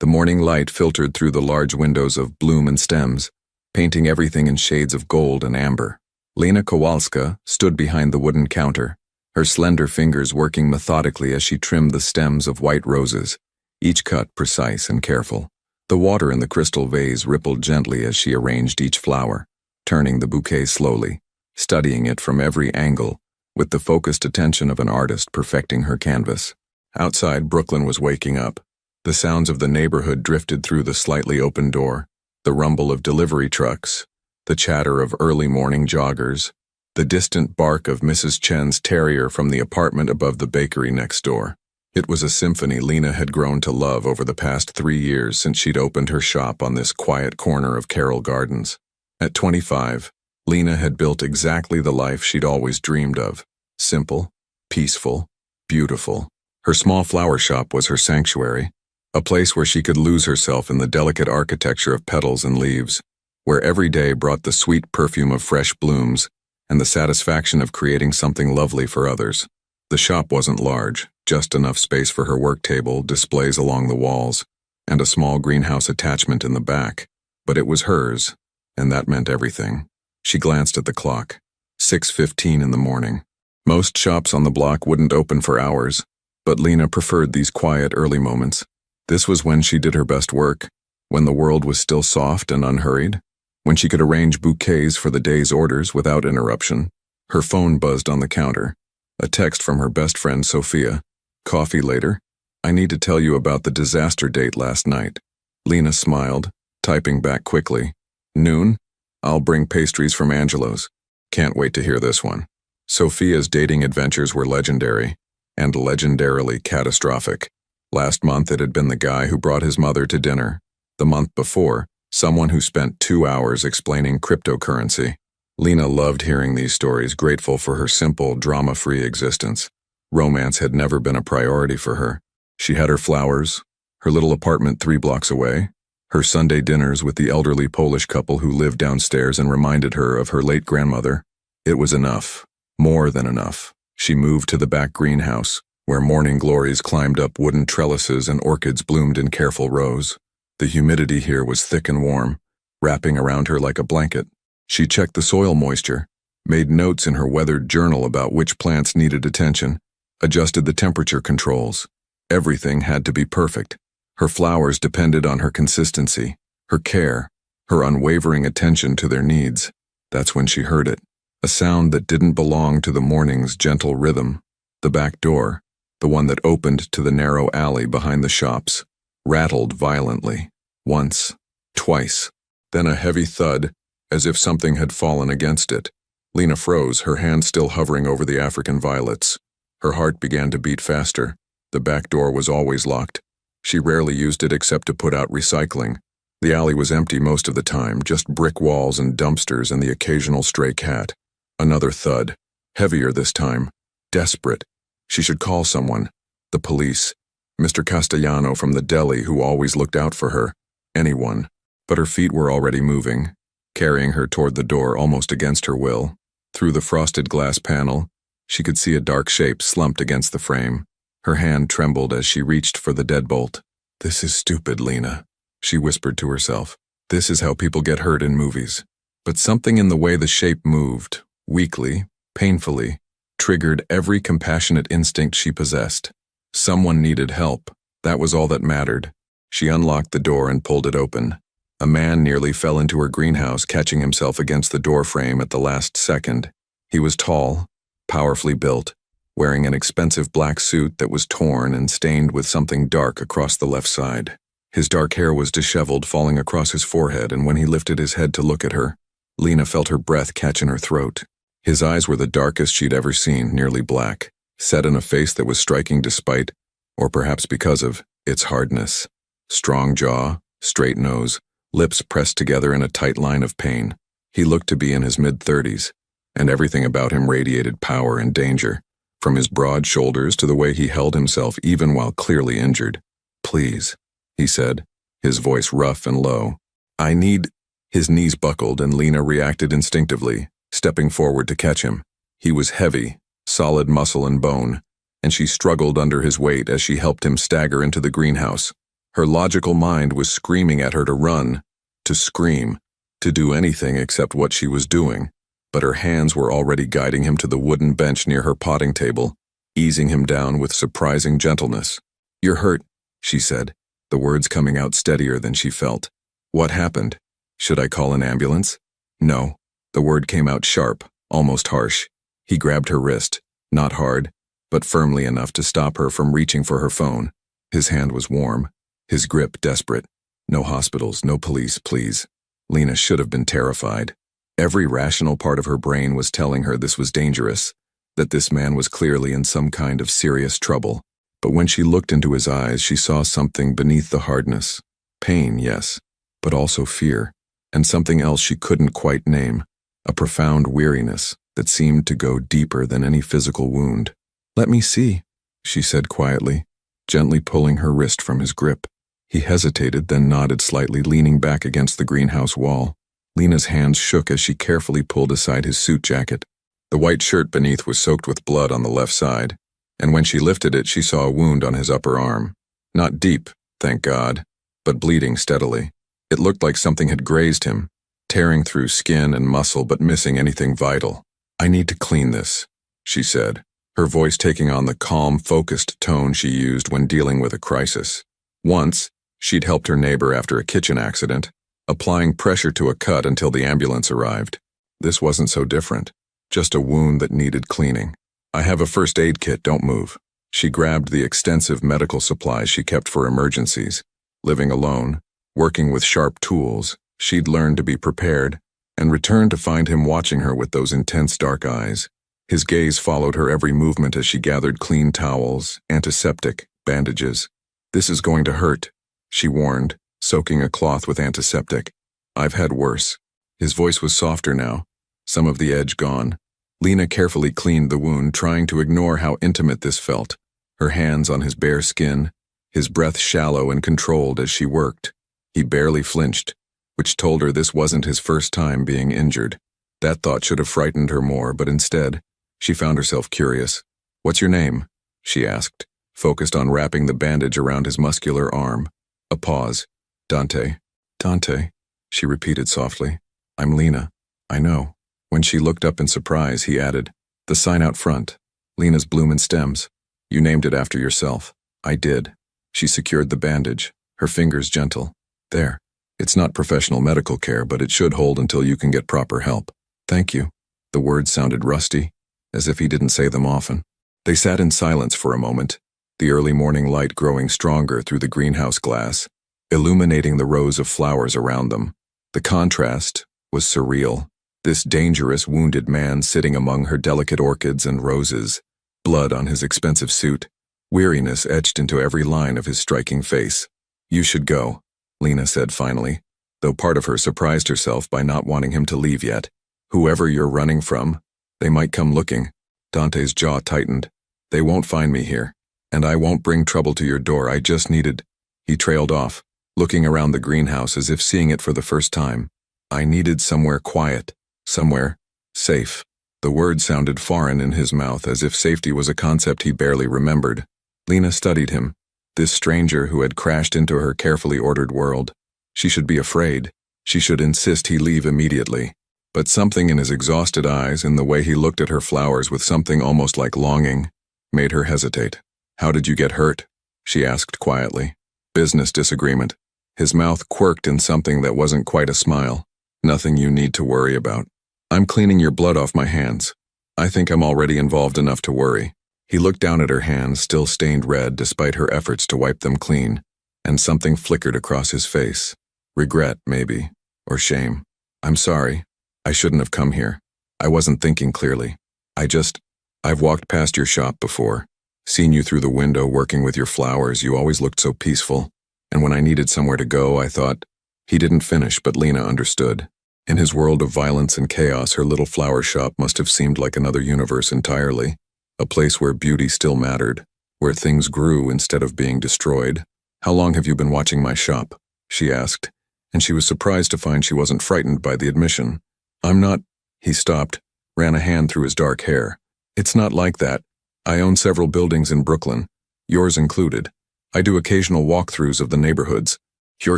The morning light filtered through the large windows of bloom and stems, painting everything in shades of gold and amber. Lena Kowalska stood behind the wooden counter, her slender fingers working methodically as she trimmed the stems of white roses, each cut precise and careful. The water in the crystal vase rippled gently as she arranged each flower, turning the bouquet slowly, studying it from every angle, with the focused attention of an artist perfecting her canvas. Outside, Brooklyn was waking up. The sounds of the neighborhood drifted through the slightly open door, the rumble of delivery trucks, the chatter of early morning joggers, the distant bark of Mrs. Chen's terrier from the apartment above the bakery next door. It was a symphony Lena had grown to love over the past 3 years since she'd opened her shop on this quiet corner of Carroll Gardens. At 25, Lena had built exactly the life she'd always dreamed of. Simple, peaceful, beautiful. Her small flower shop was her sanctuary, a place where she could lose herself in the delicate architecture of petals and leaves, where every day brought the sweet perfume of fresh blooms and the satisfaction of creating something lovely for others. The shop wasn't large, just enough space for her work table, displays along the walls, and a small greenhouse attachment in the back, but it was hers, and that meant everything. She glanced at the clock. 6:15 in the morning. Most shops on the block wouldn't open for hours, but Lena preferred these quiet early moments. This was when she did her best work, when the world was still soft and unhurried, when she could arrange bouquets for the day's orders without interruption. Her phone buzzed on the counter. A text from her best friend Sophia. "Coffee later? I need to tell you about the disaster date last night." Lena smiled, typing back quickly. "Noon? I'll bring pastries from Angelo's. Can't wait to hear this one." Sophia's dating adventures were legendary, and legendarily catastrophic. Last month it had been the guy who brought his mother to dinner. The month before, someone who spent 2 hours explaining cryptocurrency. Lena loved hearing these stories, grateful for her simple, drama-free existence. Romance had never been a priority for her. She had her flowers, her little apartment 3 blocks away, her Sunday dinners with the elderly Polish couple who lived downstairs and reminded her of her late grandmother. It was enough, more than enough. She moved to the back greenhouse, where morning glories climbed up wooden trellises and orchids bloomed in careful rows. The humidity here was thick and warm, wrapping around her like a blanket. She checked the soil moisture, made notes in her weathered journal about which plants needed attention, adjusted the temperature controls. Everything had to be perfect. Her flowers depended on her consistency, her care, her unwavering attention to their needs. That's when she heard it, a sound that didn't belong to the morning's gentle rhythm. The back door, the one that opened to the narrow alley behind the shops, rattled violently. Once, twice, then a heavy thud, as if something had fallen against it. Lena froze, her hand still hovering over the African violets. Her heart began to beat faster. The back door was always locked. She rarely used it except to put out recycling. The alley was empty most of the time, just brick walls and dumpsters and the occasional stray cat. Another thud, heavier this time. Desperate. She should call someone. The police. Mr. Castellano from the deli who always looked out for her. Anyone. But her feet were already moving, carrying her toward the door almost against her will. Through the frosted glass panel, she could see a dark shape slumped against the frame. Her hand trembled as she reached for the deadbolt. "This is stupid, Lena," she whispered to herself. "This is how people get hurt in movies." But something in the way the shape moved, weakly, painfully, triggered every compassionate instinct she possessed. Someone needed help. That was all that mattered. She unlocked the door and pulled it open. A man nearly fell into her greenhouse, catching himself against the door frame at the last second. He was tall, powerfully built, wearing an expensive black suit that was torn and stained with something dark across the left side. His dark hair was disheveled, falling across his forehead, and when he lifted his head to look at her, Lena felt her breath catch in her throat. His eyes were the darkest she'd ever seen, nearly black, set in a face that was striking despite, or perhaps because of, its hardness. Strong jaw, straight nose, lips pressed together in a tight line of pain. He looked to be in his mid-30s, and everything about him radiated power and danger, from his broad shoulders to the way he held himself even while clearly injured. "Please," he said, his voice rough and low. "I need—" His knees buckled and Lena reacted instinctively, stepping forward to catch him. He was heavy, solid muscle and bone, and she struggled under his weight as she helped him stagger into the greenhouse. Her logical mind was screaming at her to run, to scream, to do anything except what she was doing, but her hands were already guiding him to the wooden bench near her potting table, easing him down with surprising gentleness. "You're hurt," she said, the words coming out steadier than she felt. "What happened? Should I call an ambulance?" "No." The word came out sharp, almost harsh. He grabbed her wrist, not hard, but firmly enough to stop her from reaching for her phone. His hand was warm, his grip desperate. "No hospitals, no police, please." Lena should have been terrified. Every rational part of her brain was telling her this was dangerous, that this man was clearly in some kind of serious trouble. But when she looked into his eyes, she saw something beneath the hardness. Pain, yes, but also fear, and something else she couldn't quite name, a profound weariness that seemed to go deeper than any physical wound. "Let me see," she said quietly, gently pulling her wrist from his grip. He hesitated, then nodded slightly, leaning back against the greenhouse wall. Lena's hands shook as she carefully pulled aside his suit jacket. The white shirt beneath was soaked with blood on the left side, and when she lifted it, she saw a wound on his upper arm. Not deep, thank God, but bleeding steadily. It looked like something had grazed him, tearing through skin and muscle but missing anything vital. "I need to clean this," she said, her voice taking on the calm, focused tone she used when dealing with a crisis. Once, she'd helped her neighbor after a kitchen accident, applying pressure to a cut until the ambulance arrived. This wasn't so different, just a wound that needed cleaning. "I have a first aid kit, don't move." She grabbed the extensive medical supplies she kept for emergencies. Living alone, working with sharp tools, she'd learned to be prepared, and returned to find him watching her with those intense dark eyes. His gaze followed her every movement as she gathered clean towels, antiseptic, bandages. "This is going to hurt," she warned, soaking a cloth with antiseptic. "I've had worse." His voice was softer now, some of the edge gone. Lena carefully cleaned the wound, trying to ignore how intimate this felt. Her hands on his bare skin, his breath shallow and controlled as she worked. He barely flinched, which told her this wasn't his first time being injured. That thought should have frightened her more, but instead, she found herself curious. "What's your name?" she asked, focused on wrapping the bandage around his muscular arm. A pause. "Dante." "Dante," she repeated softly. "I'm Lena. I know." When she looked up in surprise, he added, "The sign out front. Lena's Bloom and Stems. You named it after yourself." "I did." She secured the bandage, her fingers gentle. "There. It's not professional medical care, but it should hold until you can get proper help." "Thank you." The words sounded rusty, as if he didn't say them often. They sat in silence for a moment, the early morning light growing stronger through the greenhouse glass, illuminating the rows of flowers around them. The contrast was surreal. This dangerous, wounded man sitting among her delicate orchids and roses, blood on his expensive suit, weariness etched into every line of his striking face. "You should go," Lena said finally, though part of her surprised herself by not wanting him to leave yet. "Whoever you're running from, they might come looking." Dante's jaw tightened. "They won't find me here, and I won't bring trouble to your door. I just needed—" He trailed off, looking around the greenhouse as if seeing it for the first time. "I needed somewhere quiet. Somewhere safe." The word sounded foreign in his mouth, as if safety was a concept he barely remembered. Lena studied him, this stranger who had crashed into her carefully ordered world. She should be afraid. She should insist he leave immediately. But something in his exhausted eyes, in the way he looked at her flowers with something almost like longing, made her hesitate. "How did you get hurt?" she asked quietly. "Business disagreement." His mouth quirked in something that wasn't quite a smile. "Nothing you need to worry about. I'm cleaning your blood off my hands. I think I'm already involved enough to worry." He looked down at her hands, still stained red despite her efforts to wipe them clean, and something flickered across his face. Regret, maybe, or shame. "I'm sorry. I shouldn't have come here. I wasn't thinking clearly. I've walked past your shop before, seen you through the window working with your flowers. You always looked so peaceful. And when I needed somewhere to go, I thought—" He didn't finish, but Lena understood. In his world of violence and chaos, her little flower shop must have seemed like another universe entirely, a place where beauty still mattered, where things grew instead of being destroyed. "How long have you been watching my shop?" she asked, and she was surprised to find she wasn't frightened by the admission. "I'm not—" He stopped, ran a hand through his dark hair. "It's not like that. I own several buildings in Brooklyn, yours included. I do occasional walkthroughs of the neighborhoods. Your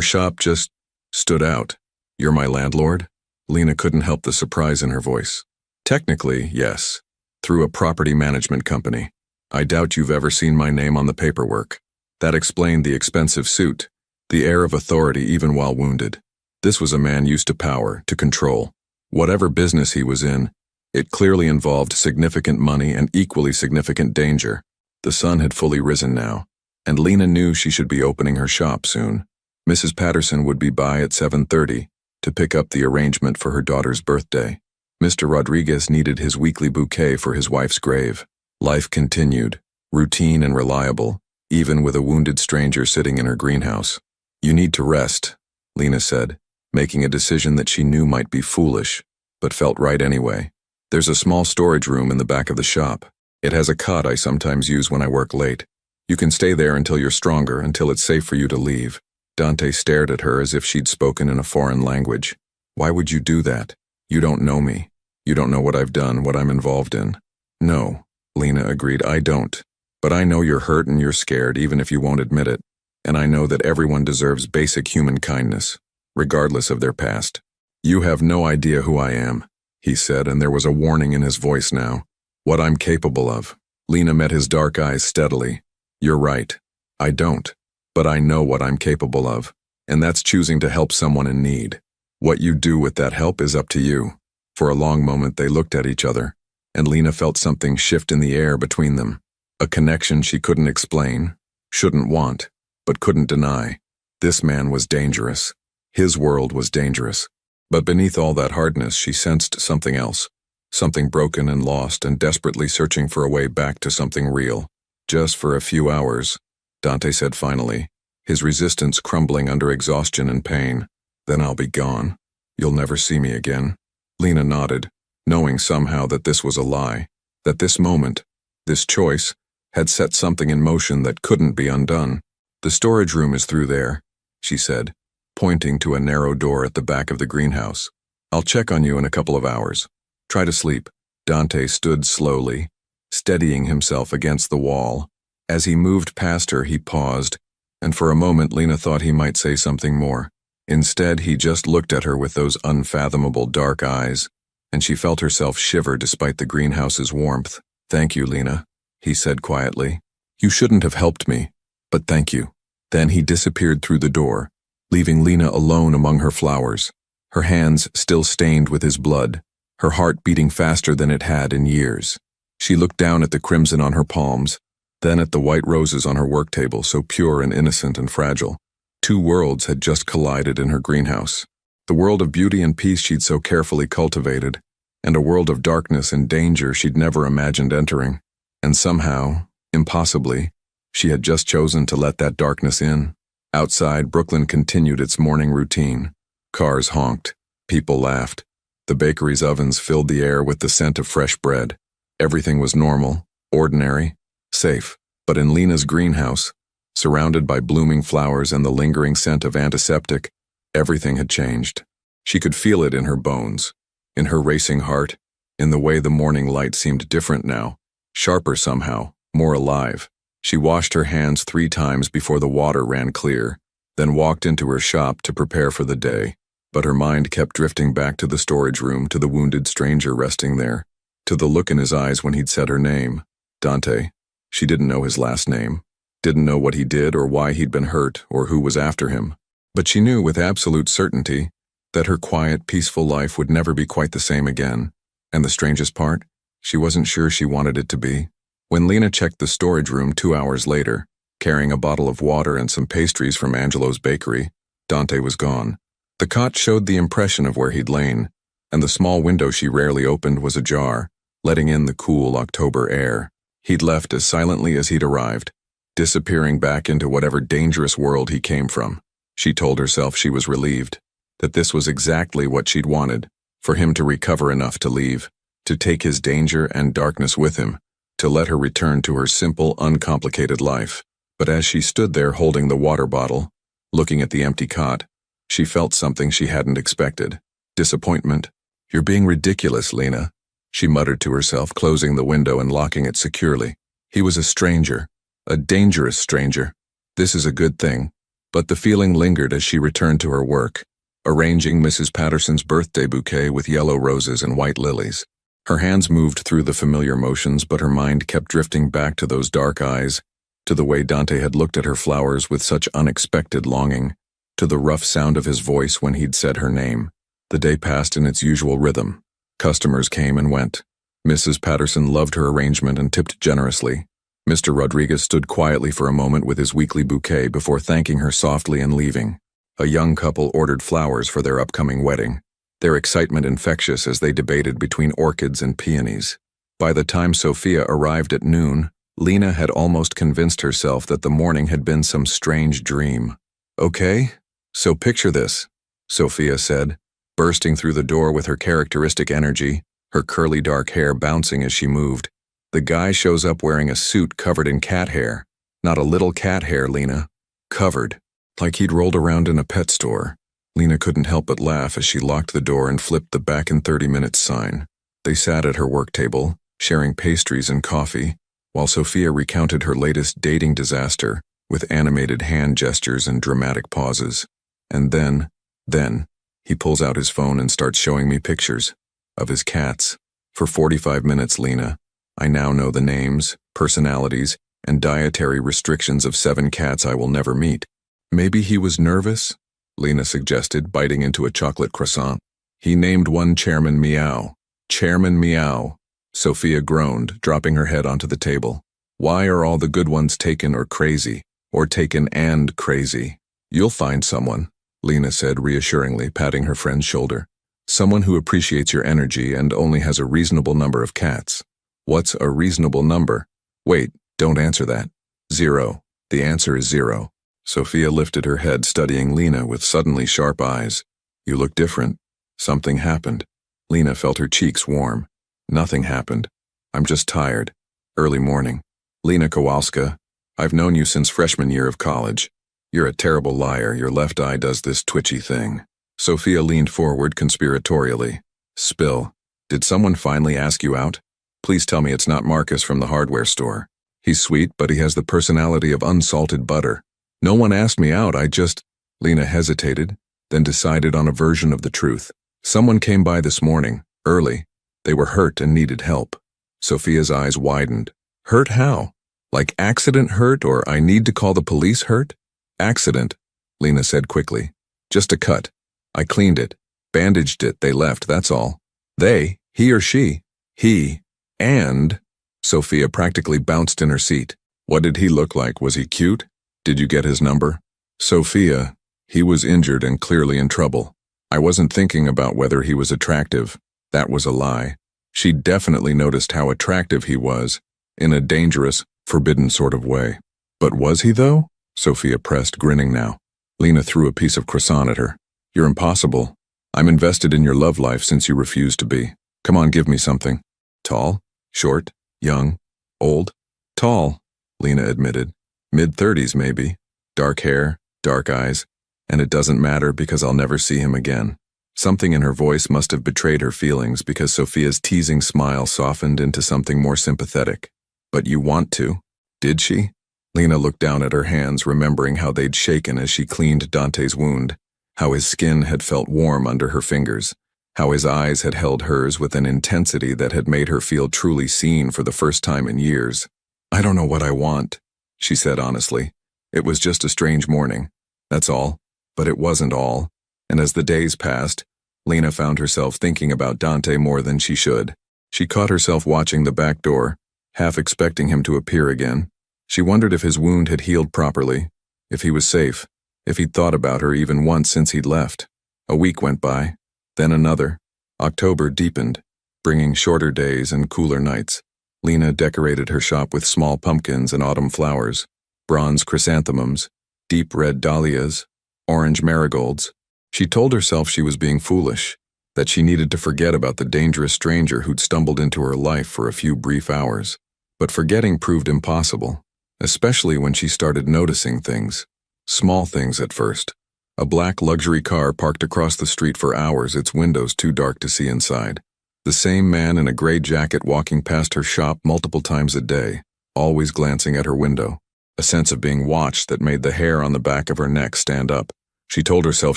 shop just stood out. You're my landlord? Lena couldn't help the surprise in her voice. Technically, yes. Through a property management company. I doubt you've ever seen my name on the paperwork. That explained the expensive suit, the air of authority even while wounded. This was a man used to power, to control. Whatever business he was in, it clearly involved significant money and equally significant danger. The sun had fully risen now, and Lena knew she should be opening her shop soon. Mrs. Patterson would be by at 7:30 to pick up the arrangement for her daughter's birthday. Mr. Rodriguez needed his weekly bouquet for his wife's grave. Life continued, routine and reliable, even with a wounded stranger sitting in her greenhouse. You need to rest, Lena said, making a decision that she knew might be foolish, but felt right anyway. There's a small storage room in the back of the shop. It has a cot I sometimes use when I work late. You can stay there until you're stronger, until it's safe for you to leave. Dante stared at her as if she'd spoken in a foreign language. Why would you do that? You don't know me. You don't know what I've done, what I'm involved in. No, Lena agreed, I don't. But I know you're hurt and you're scared, even if you won't admit it. And I know that everyone deserves basic human kindness, regardless of their past. You have no idea who I am, he said, and there was a warning in his voice now. What I'm capable of. Lena met his dark eyes steadily. You're right. I don't. But I know what I'm capable of. And that's choosing to help someone in need. What you do with that help is up to you. For a long moment they looked at each other, and Lena felt something shift in the air between them. A connection she couldn't explain, shouldn't want, but couldn't deny. This man was dangerous. His world was dangerous. But beneath all that hardness she sensed something else. Something broken and lost and desperately searching for a way back to something real. Just for a few hours, Dante said finally, his resistance crumbling under exhaustion and pain. Then I'll be gone. You'll never see me again. Lena nodded, knowing somehow that this was a lie, that this moment, this choice, had set something in motion that couldn't be undone. The storage room is through there, she said, pointing to a narrow door at the back of the greenhouse. I'll check on you in a couple of hours. Try to sleep. Dante stood slowly, steadying himself against the wall. As he moved past her, he paused, and for a moment Lena thought he might say something more. Instead, he just looked at her with those unfathomable dark eyes, and she felt herself shiver despite the greenhouse's warmth. Thank you, Lena, he said quietly. You shouldn't have helped me, but thank you. Then he disappeared through the door, leaving Lena alone among her flowers, her hands still stained with his blood, her heart beating faster than it had in years. She looked down at the crimson on her palms, then at the white roses on her work table, so pure and innocent and fragile. Two worlds had just collided in her greenhouse. The world of beauty and peace she'd so carefully cultivated, and a world of darkness and danger she'd never imagined entering. And somehow, impossibly, she had just chosen to let that darkness in. Outside, Brooklyn continued its morning routine. Cars honked. People laughed. The bakery's ovens filled the air with the scent of fresh bread. Everything was normal, ordinary, safe. But in Lena's greenhouse, surrounded by blooming flowers and the lingering scent of antiseptic, everything had changed. She could feel it in her bones, in her racing heart, in the way the morning light seemed different now, sharper somehow, more alive. She washed her hands 3 times before the water ran clear, then walked into her shop to prepare for the day. But her mind kept drifting back to the storage room, to the wounded stranger resting there, to the look in his eyes when he'd said her name, Dante. She didn't know his last name, didn't know what he did or why he'd been hurt or who was after him. But she knew with absolute certainty that her quiet, peaceful life would never be quite the same again. And the strangest part, she wasn't sure she wanted it to be. When Lena checked the storage room 2 hours later, carrying a bottle of water and some pastries from Angelo's bakery, Dante was gone. The cot showed the impression of where he'd lain, and the small window she rarely opened was ajar, letting in the cool October air. He'd left as silently as he'd arrived, disappearing back into whatever dangerous world he came from. She told herself she was relieved, that this was exactly what she'd wanted, for him to recover enough to leave, to take his danger and darkness with him, to let her return to her simple, uncomplicated life. But as she stood there holding the water bottle, looking at the empty cot, she felt something she hadn't expected. Disappointment. You're being ridiculous, Lena, she muttered to herself, closing the window and locking it securely. He was a stranger, a dangerous stranger. This is a good thing. But the feeling lingered as she returned to her work, arranging Mrs. Patterson's birthday bouquet with yellow roses and white lilies. Her hands moved through the familiar motions, but her mind kept drifting back to those dark eyes, to the way Dante had looked at her flowers with such unexpected longing, to the rough sound of his voice when he'd said her name. The day passed in its usual rhythm. Customers came and went. Mrs. Patterson loved her arrangement and tipped generously. Mr. Rodriguez stood quietly for a moment with his weekly bouquet before thanking her softly and leaving. A young couple ordered flowers for their upcoming wedding, their excitement infectious as they debated between orchids and peonies. By the time Sophia arrived at noon, Lena had almost convinced herself that the morning had been some strange dream. "Okay, so picture this," Sophia said, bursting through the door with her characteristic energy, her curly dark hair bouncing as she moved. The guy shows up wearing a suit covered in cat hair. Not a little cat hair, Lena. Covered. Like he'd rolled around in a pet store. Lena couldn't help but laugh as she locked the door and flipped the "back in 30 minutes" sign. They sat at her work table, sharing pastries and coffee, while Sophia recounted her latest dating disaster with animated hand gestures and dramatic pauses. And then, he pulls out his phone and starts showing me pictures of his cats. For 45 minutes, Lena. I now know the names, personalities, and dietary restrictions of 7 cats I will never meet. Maybe he was nervous? Lena suggested, biting into a chocolate croissant. He named one Chairman Meow. Chairman Meow. Sophia groaned, dropping her head onto the table. Why are all the good ones taken or crazy? Or taken and crazy? You'll find someone, Lena said reassuringly, patting her friend's shoulder. Someone who appreciates your energy and only has a reasonable number of cats. What's a reasonable number? Wait, don't answer that. 0. The answer is 0. Sophia lifted her head, studying Lena with suddenly sharp eyes. You look different. Something happened. Lena felt her cheeks warm. Nothing happened. I'm just tired. Early morning. Lena Kowalska, I've known you since freshman year of college. You're a terrible liar. Your left eye does this twitchy thing. Sophia leaned forward conspiratorially. Spill. Did someone finally ask you out? Please tell me it's not Marcus from the hardware store. He's sweet, but he has the personality of unsalted butter. No one asked me out, I just... Lena hesitated, then decided on a version of the truth. Someone came by this morning, early. They were hurt and needed help. Sophia's eyes widened. Hurt how? Like accident hurt or I need to call the police hurt? Accident, Lena said quickly. Just a cut. I cleaned it, bandaged it, they left, that's all. They, he or she? He. And... Sophia practically bounced in her seat. What did he look like? Was he cute? Did you get his number? Sophia, he was injured and clearly in trouble. I wasn't thinking about whether he was attractive. That was a lie. She definitely noticed how attractive he was, in a dangerous, forbidden sort of way. But was he though? Sophia pressed, grinning now. Lena threw a piece of croissant at her. You're impossible. I'm invested in your love life since you refused to be. Come on, give me something. Tall? Short? Young? Old? Tall, Lena admitted. Mid-30s maybe. Dark hair, dark eyes. And it doesn't matter because I'll never see him again. Something in her voice must have betrayed her feelings because Sophia's teasing smile softened into something more sympathetic. But you want to? Did she? Lena looked down at her hands, remembering how they'd shaken as she cleaned Dante's wound, how his skin had felt warm under her fingers, how his eyes had held hers with an intensity that had made her feel truly seen for the first time in years. I don't know what I want, she said honestly. It was just a strange morning. That's all. But it wasn't all. And as the days passed, Lena found herself thinking about Dante more than she should. She caught herself watching the back door, half expecting him to appear again. She wondered if his wound had healed properly, if he was safe, if he'd thought about her even once since he'd left. A week went by, then another. October deepened, bringing shorter days and cooler nights. Lena decorated her shop with small pumpkins and autumn flowers, bronze chrysanthemums, deep red dahlias, orange marigolds. She told herself she was being foolish, that she needed to forget about the dangerous stranger who'd stumbled into her life for a few brief hours. But forgetting proved impossible, especially when she started noticing things. Small things at first. A black luxury car parked across the street for hours, its windows too dark to see inside. The same man in a gray jacket walking past her shop multiple times a day, always glancing at her window. a sense of being watched that made the hair on the back of her neck stand up. She told herself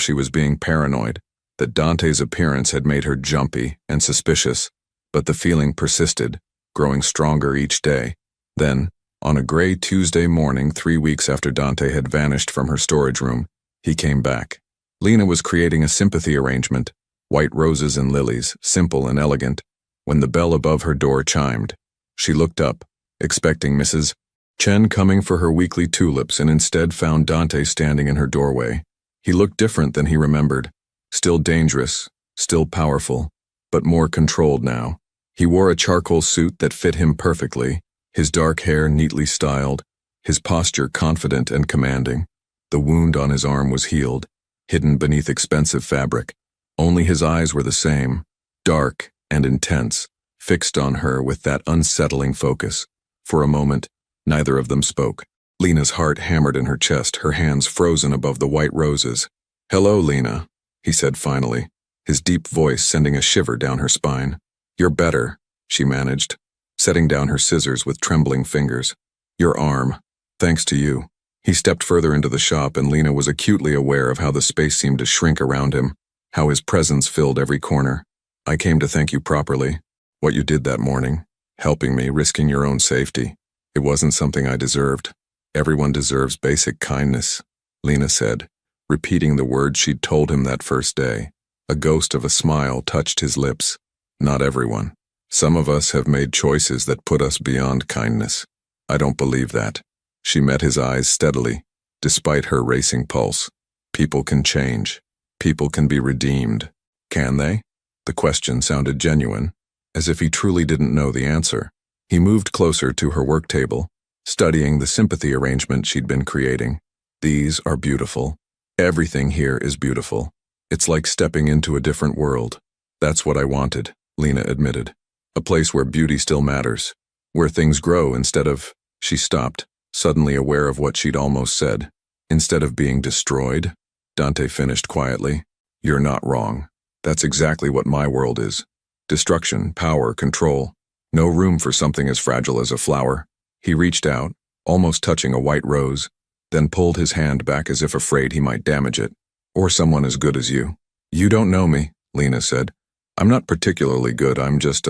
she was being paranoid, that Dante's appearance had made her jumpy and suspicious, but the feeling persisted, growing stronger each day. Then, on a gray Tuesday morning 3 weeks after Dante had vanished from her storage room, he came back. Lena was creating a sympathy arrangement, white roses and lilies, simple and elegant, when the bell above her door chimed. She looked up, expecting Mrs. Chen coming for her weekly tulips, and instead found Dante standing in her doorway. He looked different than he remembered, still dangerous, still powerful, but more controlled now. He wore a charcoal suit that fit him perfectly, his dark hair neatly styled, his posture confident and commanding. The wound on his arm was healed, hidden beneath expensive fabric. Only his eyes were the same, dark and intense, fixed on her with that unsettling focus. For a moment, neither of them spoke. Lena's heart hammered in her chest, her hands frozen above the white roses. "Hello, Lena," he said finally, his deep voice sending a shiver down her spine. "You're better," she managed, setting down her scissors with trembling fingers. "Your arm. Thanks to you." He stepped further into the shop, and Lena was acutely aware of how the space seemed to shrink around him, how his presence filled every corner. "I came to thank you properly. What you did that morning, helping me, risking your own safety. It wasn't something I deserved. Everyone deserves basic kindness," Lena said, repeating the words she'd told him that first day. A ghost of a smile touched his lips. "Not everyone. Some of us have made choices that put us beyond kindness. I don't believe that." She met his eyes steadily, despite her racing pulse. "People can change. People can be redeemed." Can they? The question sounded genuine, as if he truly didn't know the answer. He moved closer to her work table, studying the sympathy arrangement she'd been creating. "These are beautiful. Everything here is beautiful. It's like stepping into a different world." "That's what I wanted," Lena admitted. "A place where beauty still matters, where things grow instead of—" She stopped, suddenly aware of what she'd almost said. "Instead of being destroyed," Dante finished quietly. "You're not wrong. That's exactly what my world is. Destruction, power, control. No room for something as fragile as a flower." He reached out, almost touching a white rose, then pulled his hand back as if afraid he might damage it. "Or someone as good as you." "You don't know me," Lena said. "I'm not particularly good, I'm just,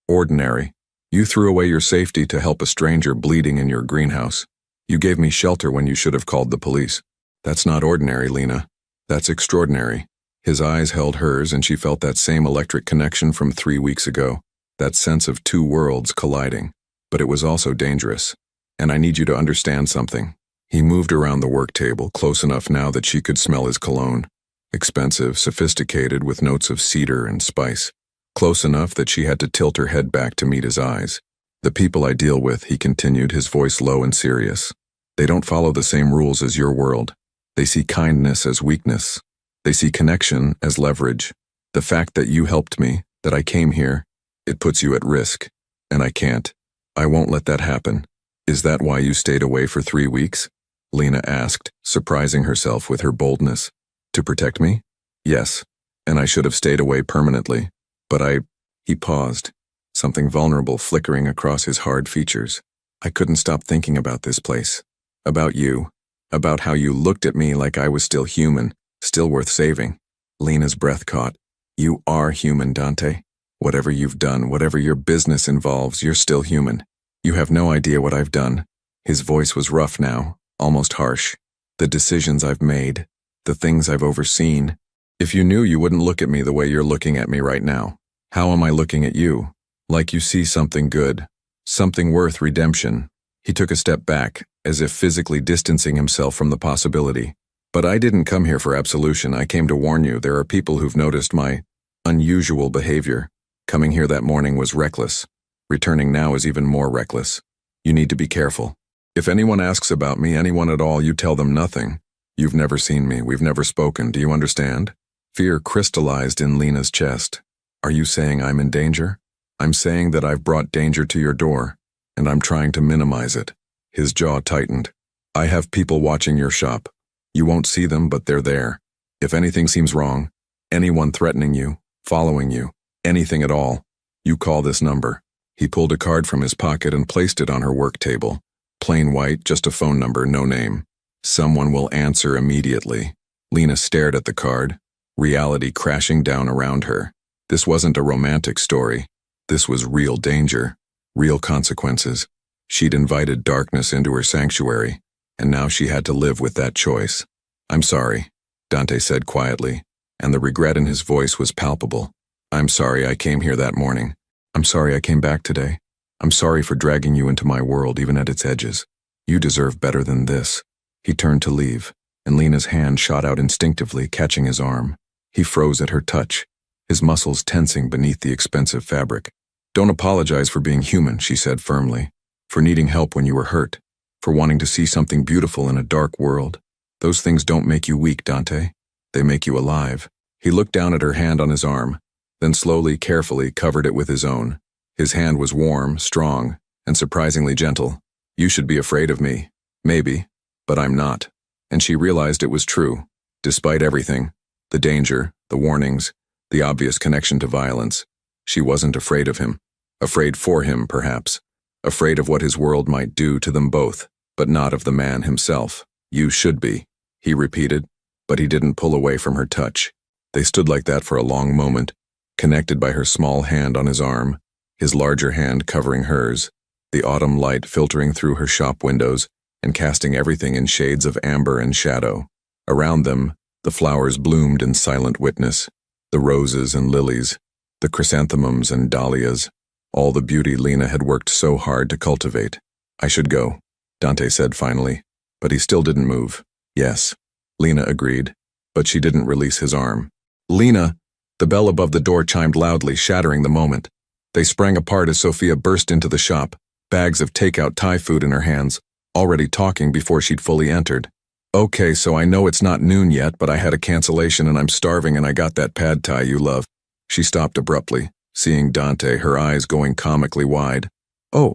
ordinary. You threw away your safety to help a stranger bleeding in your greenhouse. You gave me shelter when you should have called the police. That's not ordinary, Lena. That's extraordinary." His eyes held hers, and she felt that same electric connection from 3 weeks ago, that sense of two worlds colliding. But it was also dangerous. "And I need you to understand something." He moved around the work table, close enough now that she could smell his cologne. Expensive, sophisticated, with notes of cedar and spice. Close enough that she had to tilt her head back to meet his eyes. "The people I deal with," he continued, his voice low and serious, "they don't follow the same rules as your world. They see kindness as weakness. They see connection as leverage. The fact that you helped me, that I came here, it puts you at risk. And I can't. I won't let that happen." "Is that why you stayed away for 3 weeks?" Lena asked, surprising herself with her boldness. "To protect me?" "Yes, and I should have stayed away permanently. But He paused, something vulnerable flickering across his hard features. "I couldn't stop thinking about this place. About you. About how you looked at me like I was still human, still worth saving." Lena's breath caught. "You are human, Dante. Whatever you've done, whatever your business involves, you're still human. You have no idea what I've done." His voice was rough now, almost harsh. "The decisions I've made, the things I've overseen. If you knew, you wouldn't look at me the way you're looking at me right now. How am I looking at you? Like you see something good, something worth redemption." He took a step back, as if physically distancing himself from the possibility. "But I didn't come here for absolution. I came to warn you. There are people who've noticed my unusual behavior. Coming here that morning was reckless. Returning now is even more reckless. You need to be careful. If anyone asks about me, anyone at all, you tell them nothing. You've never seen me. We've never spoken. Do you understand?" Fear crystallized in Lena's chest. "Are you saying I'm in danger?" "I'm saying that I've brought danger to your door, and I'm trying to minimize it." His jaw tightened. "I have people watching your shop. You won't see them, but they're there. If anything seems wrong, anyone threatening you, following you, anything at all, you call this number." He pulled a card from his pocket and placed it on her work table, Plain white, just a phone number, no name. Someone will answer immediately. Lena stared at the card, reality crashing down around her. This wasn't a romantic story. This was real danger, real consequences. She'd invited darkness into her sanctuary, and now she had to live with that choice. "I'm sorry," Dante said quietly, and the regret in his voice was palpable. "I'm sorry I came here that morning. I'm sorry I came back today. I'm sorry for dragging you into my world even at its edges. You deserve better than this." He turned to leave, and Lena's hand shot out instinctively, catching his arm. He froze at her touch, his muscles tensing beneath the expensive fabric. "Don't apologize for being human," she said firmly, "for needing help when you were hurt, for wanting to see something beautiful in a dark world. Those things don't make you weak, Dante. They make you alive." He looked down at her hand on his arm, then slowly, carefully covered it with his own. His hand was warm, strong, and surprisingly gentle. "You should be afraid of me. Maybe, but I'm not." And she realized it was true. Despite everything, the danger, the warnings, the obvious connection to violence, she wasn't afraid of him. Afraid for him, perhaps. Afraid of what his world might do to them both, but not of the man himself. "You should be," he repeated, but he didn't pull away from her touch. They stood like that for a long moment, connected by her small hand on his arm, his larger hand covering hers, the autumn light filtering through her shop windows and casting everything in shades of amber and shadow. Around them, the flowers bloomed in silent witness, the roses and lilies, the chrysanthemums and dahlias, all the beauty Lena had worked so hard to cultivate. "I should go," Dante said finally, but he still didn't move. "Yes," Lena agreed, but she didn't release his arm. "Lena!" The bell above the door chimed loudly, shattering the moment. They sprang apart as Sophia burst into the shop, bags of takeout Thai food in her hands, already talking before she'd fully entered. "Okay, so I know it's not noon yet, but I had a cancellation and I'm starving and I got that pad thai you love." She stopped abruptly, seeing Dante, her eyes going comically wide. Oh,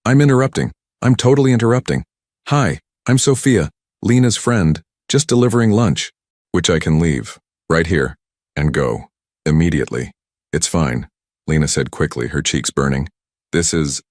I'm interrupting. I'm totally interrupting. Hi, I'm Sophia, Lena's friend, just delivering lunch, which I can leave, right here, and go, immediately." "It's fine," Lena said quickly, her cheeks burning. This is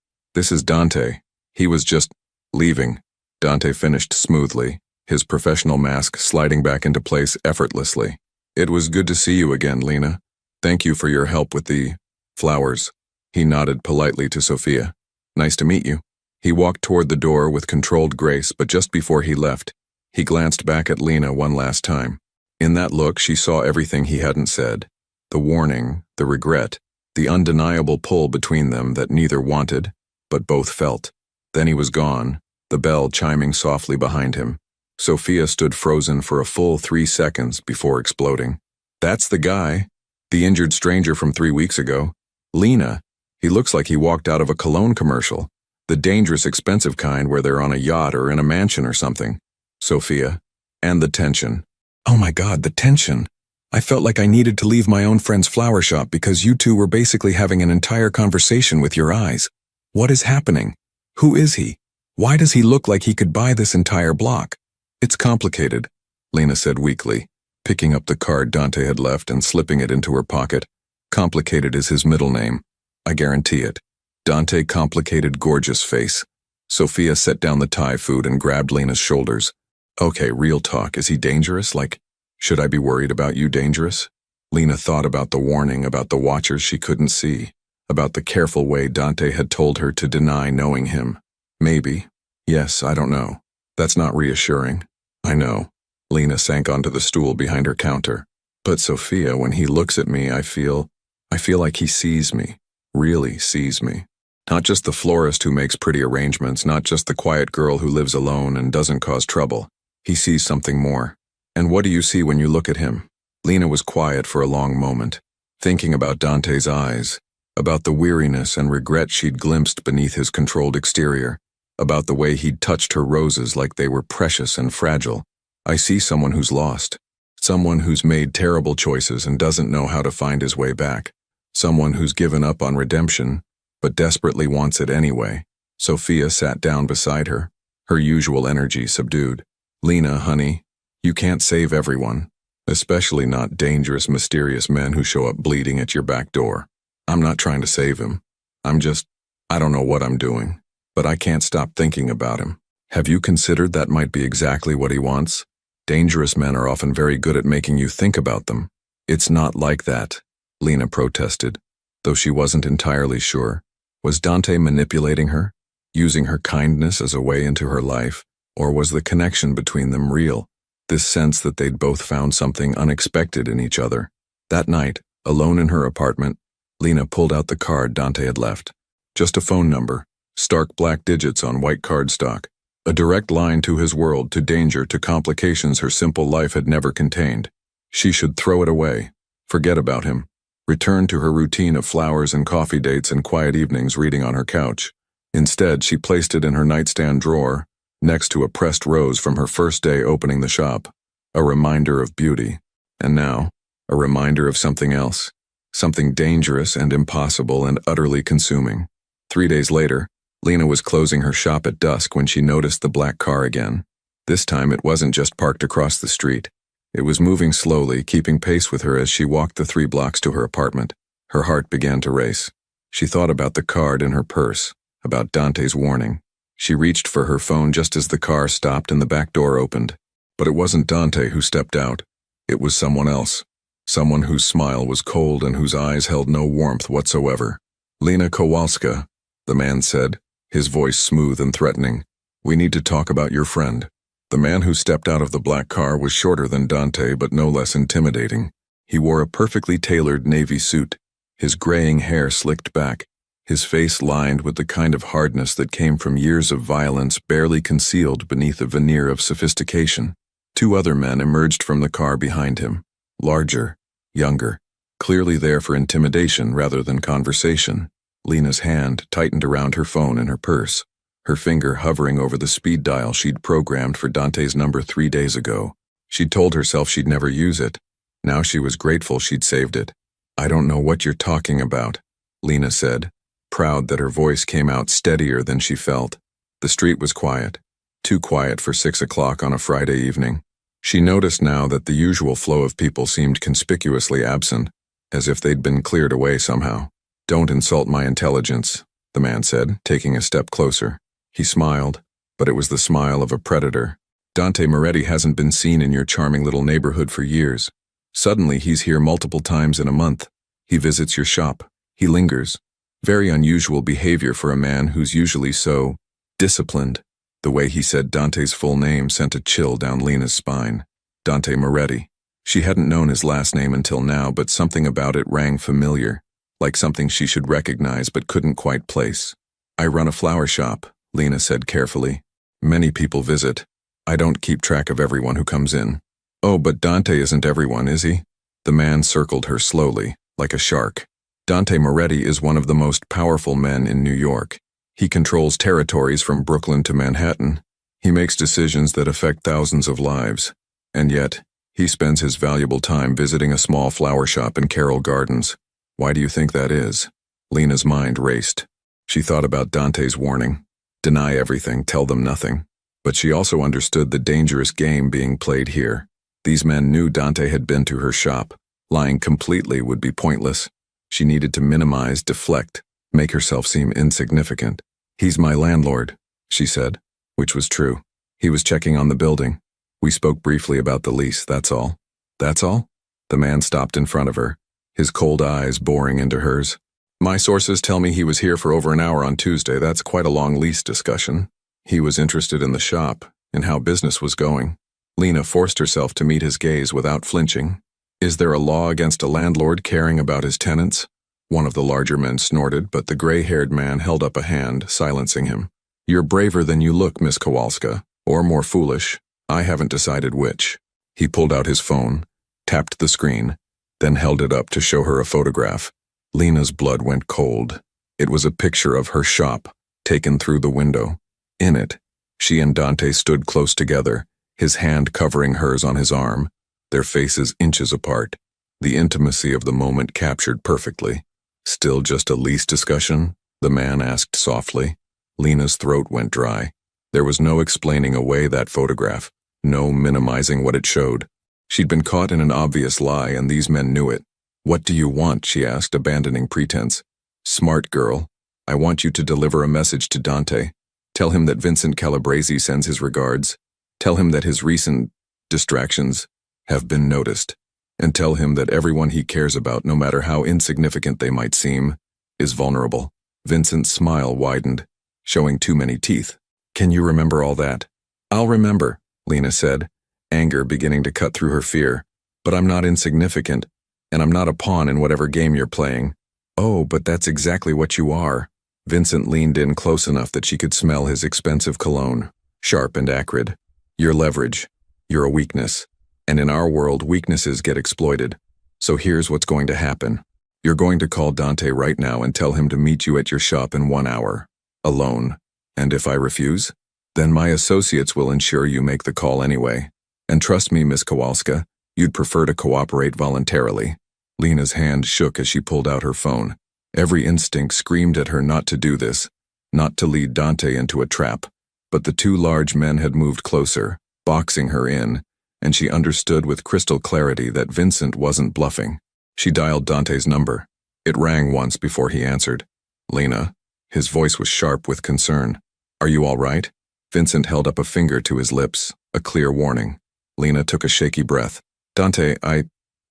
Dante. He was just leaving." Dante finished smoothly, his professional mask sliding back into place effortlessly. "It was good to see you again, Lena. Thank you for your help with the flowers." He nodded politely to Sophia. "Nice to meet you." He walked toward the door with controlled grace, but just before he left, he glanced back at Lena one last time. In that look, she saw everything he hadn't said. The warning, the regret, the undeniable pull between them that neither wanted, but both felt. Then he was gone, the bell chiming softly behind him. Sophia stood frozen for a full 3 seconds before exploding. "That's the guy. The injured stranger from 3 weeks ago. Lena. He looks like he walked out of a cologne commercial. The dangerous, expensive kind where they're on a yacht or in a mansion or something." Sophia. And the tension. "Oh my God, the tension. I felt like I needed to leave my own friend's flower shop because you two were basically having an entire conversation with your eyes. What is happening? Who is he? Why does he look like he could buy this entire block?" "It's complicated," Lena said weakly, picking up the card Dante had left and slipping it into her pocket. "Complicated is his middle name. I guarantee it." Dante complicated gorgeous face. Sophia set down the Thai food and grabbed Lena's shoulders. "Okay, real talk. Is he dangerous? Like, should I be worried about you dangerous?" Lena thought about the warning, about the watchers she couldn't see, about the careful way Dante had told her to deny knowing him. "Maybe. Yes, I don't know. That's not reassuring." "I know." Lena sank onto the stool behind her counter. "But Sophia, when he looks at me, I feel like he sees me, really sees me. Not just the florist who makes pretty arrangements, not just the quiet girl who lives alone and doesn't cause trouble. He sees something more." "And what do you see when you look at him?" Lena was quiet for a long moment, thinking about Dante's eyes, about the weariness and regret she'd glimpsed beneath his controlled exterior, about the way he'd touched her roses like they were precious and fragile. "I see someone who's lost. Someone who's made terrible choices and doesn't know how to find his way back. Someone who's given up on redemption, but desperately wants it anyway." Sophia sat down beside her, her usual energy subdued. "Lena, honey, you can't save everyone, especially not dangerous, mysterious men who show up bleeding at your back door. I'm not trying to save him. I don't know what I'm doing. but I can't stop thinking about him. Have you considered that might be exactly what he wants? Dangerous men are often very good at making you think about them. It's not like that, Lena protested, though she wasn't entirely sure. Was Dante manipulating her, using her kindness as a way into her life, or was the connection between them real, this sense that they'd both found something unexpected in each other? That night, alone in her apartment, Lena pulled out the card Dante had left. Just a phone number, stark black digits on white cardstock. A direct line to his world, to danger, to complications her simple life had never contained. She should throw it away, forget about him, return to her routine of flowers and coffee dates and quiet evenings reading on her couch. Instead, she placed it in her nightstand drawer, next to a pressed rose from her first day opening the shop. A reminder of beauty. And now, a reminder of something else. Something dangerous and impossible and utterly consuming. 3 days later, Lena was closing her shop at dusk when she noticed the black car again. This time it wasn't just parked across the street. It was moving slowly, keeping pace with her as she walked the 3 blocks to her apartment. Her heart began to race. She thought about the card in her purse, about Dante's warning. She reached for her phone just as the car stopped and the back door opened. But it wasn't Dante who stepped out. It was someone else. Someone whose smile was cold and whose eyes held no warmth whatsoever. Lena Kowalska, the man said, his voice smooth and threatening. We need to talk about your friend. The man who stepped out of the black car was shorter than Dante, but no less intimidating. He wore a perfectly tailored navy suit, his graying hair slicked back, his face lined with the kind of hardness that came from years of violence barely concealed beneath a veneer of sophistication. 2 other men emerged from the car behind him, larger, younger, clearly there for intimidation rather than conversation. Lena's hand tightened around her phone in her purse, her finger hovering over the speed dial she'd programmed for Dante's number 3 days ago. She'd told herself she'd never use it. Now she was grateful she'd saved it. I don't know what you're talking about, Lena said, proud that her voice came out steadier than she felt. The street was quiet, too quiet for 6 o'clock on a Friday evening. She noticed now that the usual flow of people seemed conspicuously absent, as if they'd been cleared away somehow. Don't insult my intelligence, the man said, taking a step closer. He smiled, but it was the smile of a predator. Dante Moretti hasn't been seen in your charming little neighborhood for years. Suddenly he's here multiple times in a month. He visits your shop. He lingers. Very unusual behavior for a man who's usually so disciplined. The way he said Dante's full name sent a chill down Lena's spine. Dante Moretti. She hadn't known his last name until now, but something about it rang familiar, like something she should recognize but couldn't quite place. I run a flower shop, Lena said carefully. Many people visit. I don't keep track of everyone who comes in. Oh, but Dante isn't everyone, is he? The man circled her slowly, like a shark. Dante Moretti is one of the most powerful men in New York. He controls territories from Brooklyn to Manhattan. He makes decisions that affect thousands of lives. And yet, he spends his valuable time visiting a small flower shop in Carroll Gardens. Why do you think that is? Lena's mind raced. She thought about Dante's warning. Deny everything, tell them nothing. But she also understood the dangerous game being played here. These men knew Dante had been to her shop. Lying completely would be pointless. She needed to minimize, deflect, make herself seem insignificant. He's my landlord, she said, which was true. He was checking on the building. We spoke briefly about the lease, that's all. That's all? The man stopped in front of her, his cold eyes boring into hers. My sources tell me he was here for over an hour on Tuesday. That's quite a long lease discussion. He was interested in the shop, in how business was going. Lena forced herself to meet his gaze without flinching. Is there a law against a landlord caring about his tenants? One of the larger men snorted, but the gray-haired man held up a hand, silencing him. You're braver than you look, Miss Kowalska, or more foolish. I haven't decided which. He pulled out his phone, tapped the screen, then held it up to show her a photograph. Lena's blood went cold. It was a picture of her shop, taken through the window. In it, she and Dante stood close together, his hand covering hers on his arm, their faces inches apart. The intimacy of the moment captured perfectly. Still just a lease discussion? The man asked softly. Lena's throat went dry. There was no explaining away that photograph, no minimizing what it showed. She'd been caught in an obvious lie, and these men knew it. What do you want? She asked, abandoning pretense. Smart girl. I want you to deliver a message to Dante. Tell him that Vincent Calabrese sends his regards. Tell him that his recent distractions have been noticed. And tell him that everyone he cares about, no matter how insignificant they might seem, is vulnerable. Vincent's smile widened, showing too many teeth. Can you remember all that? I'll remember, Lena said, anger beginning to cut through her fear. But I'm not insignificant, and I'm not a pawn in whatever game you're playing. Oh, but that's exactly what you are. Vincent leaned in close enough that she could smell his expensive cologne, sharp and acrid. You're leverage. You're a weakness. And in our world, weaknesses get exploited. So here's what's going to happen. You're going to call Dante right now and tell him to meet you at your shop in 1 hour. Alone. And if I refuse? Then my associates will ensure you make the call anyway. And trust me, Miss Kowalska, you'd prefer to cooperate voluntarily. Lena's hand shook as she pulled out her phone. Every instinct screamed at her not to do this, not to lead Dante into a trap. But the two large men had moved closer, boxing her in, and she understood with crystal clarity that Vincent wasn't bluffing. She dialed Dante's number. It rang once before he answered. Lena. His voice was sharp with concern. Are you all right? Vincent held up a finger to his lips, a clear warning. Lena took a shaky breath. Dante, I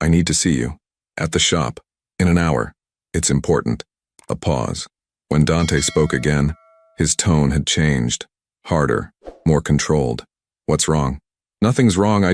need to see you. At the shop. In an hour. It's important. A pause. When Dante spoke again, his tone had changed. Harder. More controlled. What's wrong? Nothing's wrong,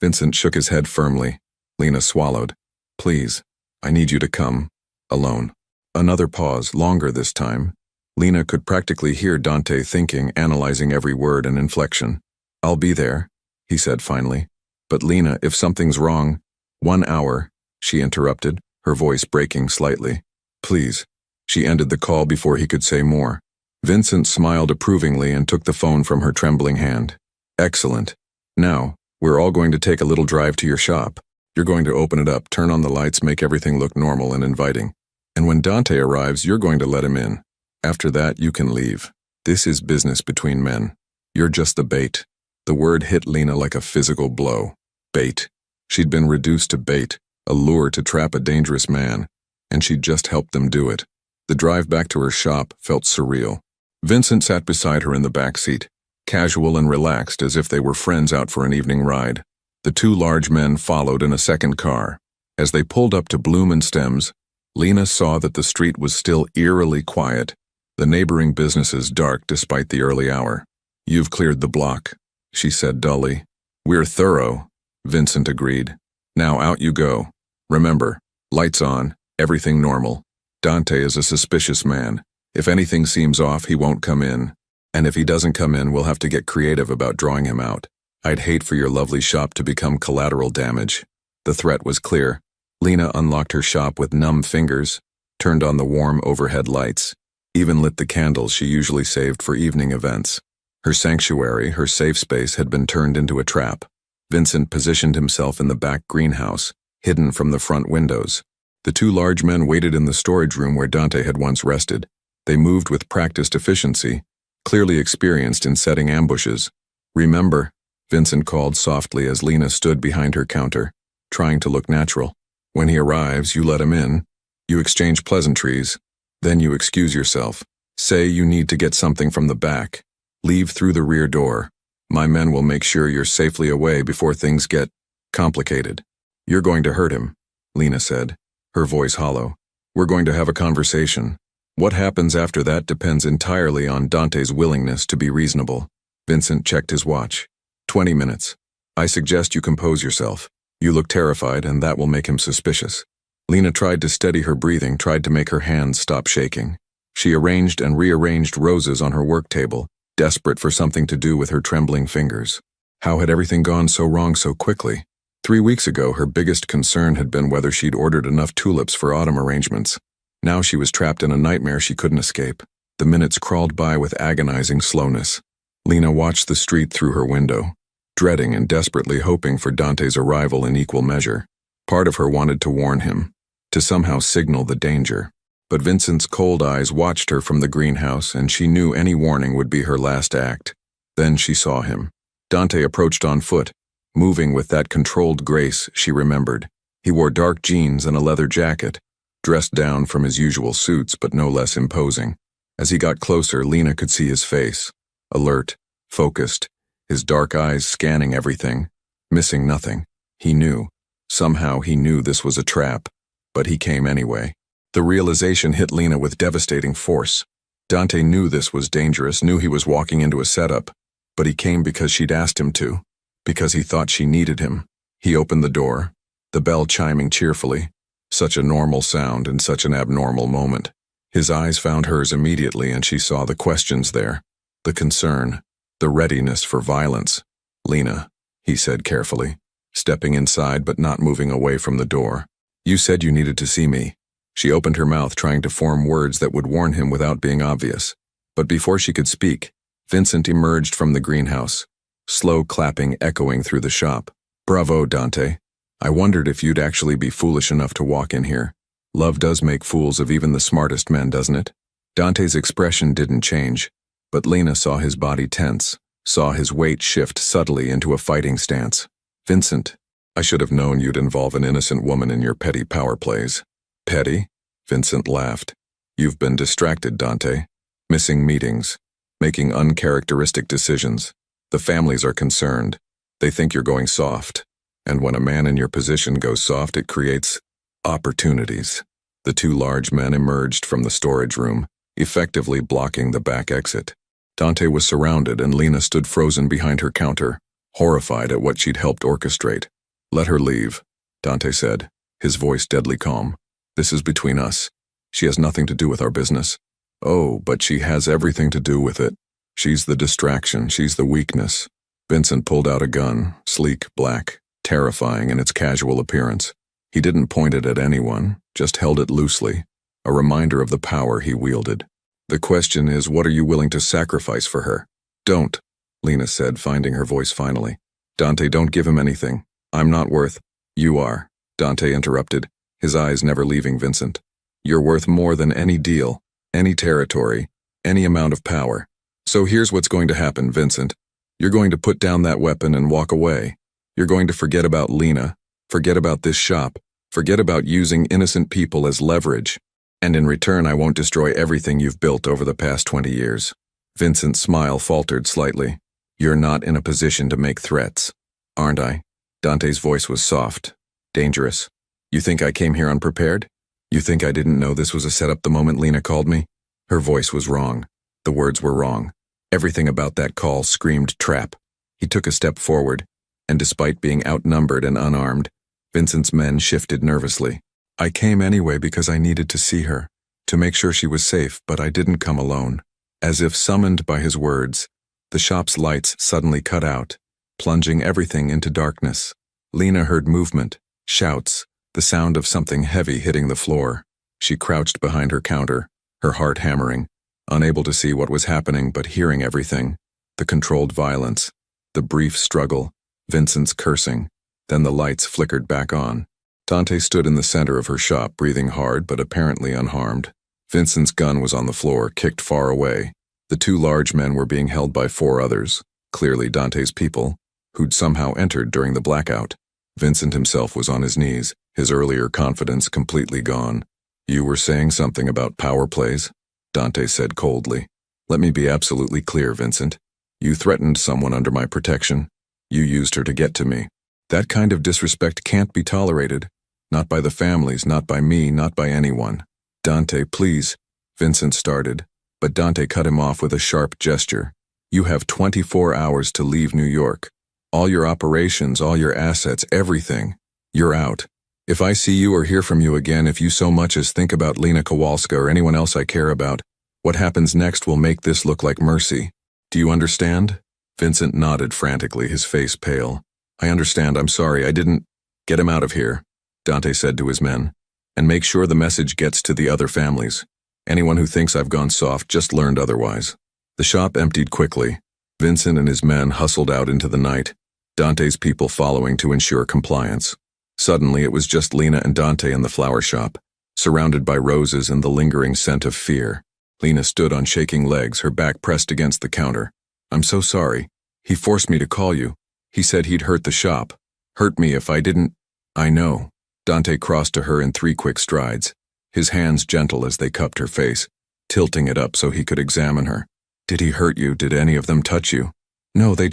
Vincent shook his head firmly. Lena swallowed. Please. I need you to come. Alone. Another pause, longer this time. Lena could practically hear Dante thinking, analyzing every word and inflection. I'll be there, he said finally. But Lena, if something's wrong. 1 hour, she interrupted, her voice breaking slightly. Please. She ended the call before he could say more. Vincent smiled approvingly and took the phone from her trembling hand. Excellent. Now, we're all going to take a little drive to your shop. You're going to open it up, turn on the lights, make everything look normal and inviting. And when Dante arrives, you're going to let him in. After that, you can leave. This is business between men. You're just the bait. The word hit Lena like a physical blow. Bait. She'd been reduced to bait, a lure to trap a dangerous man, and she'd just helped them do it. The drive back to her shop felt surreal. Vincent sat beside her in the back seat, casual and relaxed as if they were friends out for an evening ride. The two large men followed in a second car. As they pulled up to Bloom and Stems, Lena saw that the street was still eerily quiet, the neighboring businesses dark despite the early hour. You've cleared the block, she said dully. We're thorough, Vincent agreed. Now out you go. Remember, lights on, everything normal. Dante is a suspicious man. If anything seems off, he won't come in. And if he doesn't come in, we'll have to get creative about drawing him out. I'd hate for your lovely shop to become collateral damage. The threat was clear. Lena unlocked her shop with numb fingers, turned on the warm overhead lights, even lit the candles she usually saved for evening events. Her sanctuary, her safe space, had been turned into a trap. Vincent positioned himself in the back greenhouse, hidden from the front windows. The two large men waited in the storage room where Dante had once rested. They moved with practiced efficiency, clearly experienced in setting ambushes. Remember, Vincent called softly as Lena stood behind her counter, trying to look natural. When he arrives, you let him in. You exchange pleasantries. Then you excuse yourself. Say you need to get something from the back. Leave through the rear door. My men will make sure you're safely away before things get complicated. You're going to hurt him, Lena said, her voice hollow. We're going to have a conversation. What happens after that depends entirely on Dante's willingness to be reasonable. Vincent checked his watch. 20 minutes. I suggest you compose yourself. You look terrified, and that will make him suspicious. Lena tried to steady her breathing, tried to make her hands stop shaking. She arranged and rearranged roses on her work table, desperate for something to do with her trembling fingers. How had everything gone so wrong so quickly? 3 weeks ago, her biggest concern had been whether she'd ordered enough tulips for autumn arrangements. Now she was trapped in a nightmare she couldn't escape. The minutes crawled by with agonizing slowness. Lena watched the street through her window, dreading and desperately hoping for Dante's arrival in equal measure. Part of her wanted to warn him, to somehow signal the danger. But Vincent's cold eyes watched her from the greenhouse, and she knew any warning would be her last act. Then she saw him. Dante approached on foot, moving with that controlled grace she remembered. He wore dark jeans and a leather jacket, dressed down from his usual suits but no less imposing. As he got closer, Lena could see his face. Alert, focused, his dark eyes scanning everything, missing nothing. He knew. Somehow he knew this was a trap, but he came anyway. The realization hit Lena with devastating force. Dante knew this was dangerous, knew he was walking into a setup, but he came because she'd asked him to, because he thought she needed him. He opened the door, the bell chiming cheerfully, such a normal sound in such an abnormal moment. His eyes found hers immediately, and she saw the questions there, the concern, the readiness for violence. "Lena," he said carefully, stepping inside but not moving away from the door. "You said you needed to see me." She opened her mouth, trying to form words that would warn him without being obvious. But before she could speak, Vincent emerged from the greenhouse, slow clapping echoing through the shop. "Bravo, Dante. I wondered if you'd actually be foolish enough to walk in here. Love does make fools of even the smartest men, doesn't it?" Dante's expression didn't change, but Lena saw his body tense, saw his weight shift subtly into a fighting stance. "Vincent, I should have known you'd involve an innocent woman in your petty power plays." "Petty?" Vincent laughed. "You've been distracted, Dante. Missing meetings, making uncharacteristic decisions. The families are concerned. They think you're going soft. And when a man in your position goes soft, it creates opportunities." The two large men emerged from the storage room, effectively blocking the back exit. Dante was surrounded, and Lena stood frozen behind her counter, horrified at what she'd helped orchestrate. "Let her leave," Dante said, his voice deadly calm. "This is between us. She has nothing to do with our business." "Oh, but she has everything to do with it. She's the distraction, she's the weakness." Vincent pulled out a gun, sleek, black, terrifying in its casual appearance. He didn't point it at anyone, just held it loosely, a reminder of the power he wielded. "The question is, what are you willing to sacrifice for her?" "Don't," Lena said, finding her voice finally. "Dante, don't give him anything. I'm not worth—" "You are," Dante interrupted, his eyes never leaving Vincent. "You're worth more than any deal, any territory, any amount of power. So here's what's going to happen, Vincent. You're going to put down that weapon and walk away. You're going to forget about Lena, forget about this shop, forget about using innocent people as leverage. And in return, I won't destroy everything you've built over the past 20 years. Vincent's smile faltered slightly. "You're not in a position to make threats, aren't I?" Dante's voice was soft, dangerous. "You think I came here unprepared? You think I didn't know this was a setup the moment Lena called me?" Her voice was wrong. The words were wrong. Everything about that call screamed trap. He took a step forward, and despite being outnumbered and unarmed, Vincent's men shifted nervously. "I came anyway because I needed to see her, to make sure she was safe, but I didn't come alone." As if summoned by his words, the shop's lights suddenly cut out, plunging everything into darkness. Lena heard movement, shouts, the sound of something heavy hitting the floor. She crouched behind her counter, her heart hammering, unable to see what was happening but hearing everything. The controlled violence, the brief struggle, Vincent's cursing. Then the lights flickered back on. Dante stood in the center of her shop, breathing hard but apparently unharmed. Vincent's gun was on the floor, kicked far away. The two large men were being held by four others, clearly Dante's people, who'd somehow entered during the blackout. Vincent himself was on his knees, his earlier confidence completely gone. "You were saying something about power plays?" Dante said coldly. "Let me be absolutely clear, Vincent. You threatened someone under my protection. You used her to get to me. That kind of disrespect can't be tolerated. Not by the families, not by me, not by anyone." "Dante, please," Vincent started, but Dante cut him off with a sharp gesture. "You have 24 hours to leave New York. All your operations, all your assets, everything. You're out. If I see you or hear from you again, if you so much as think about Lena Kowalska or anyone else I care about, what happens next will make this look like mercy. Do you understand?" Vincent nodded frantically, his face pale. "I understand, I'm sorry, I didn't—" "Get him out of here," Dante said to his men, "and make sure the message gets to the other families. Anyone who thinks I've gone soft just learned otherwise." The shop emptied quickly. Vincent and his men hustled out into the night, Dante's people following to ensure compliance. Suddenly it was just Lena and Dante in the flower shop, surrounded by roses and the lingering scent of fear. Lena stood on shaking legs, her back pressed against the counter. "I'm so sorry. He forced me to call you. He said he'd hurt the shop. Hurt me if I didn't—" "I know." Dante crossed to her in 3 quick strides, his hands gentle as they cupped her face. tilting it up so he could examine her. Did he hurt you? Did any of them touch you? No, they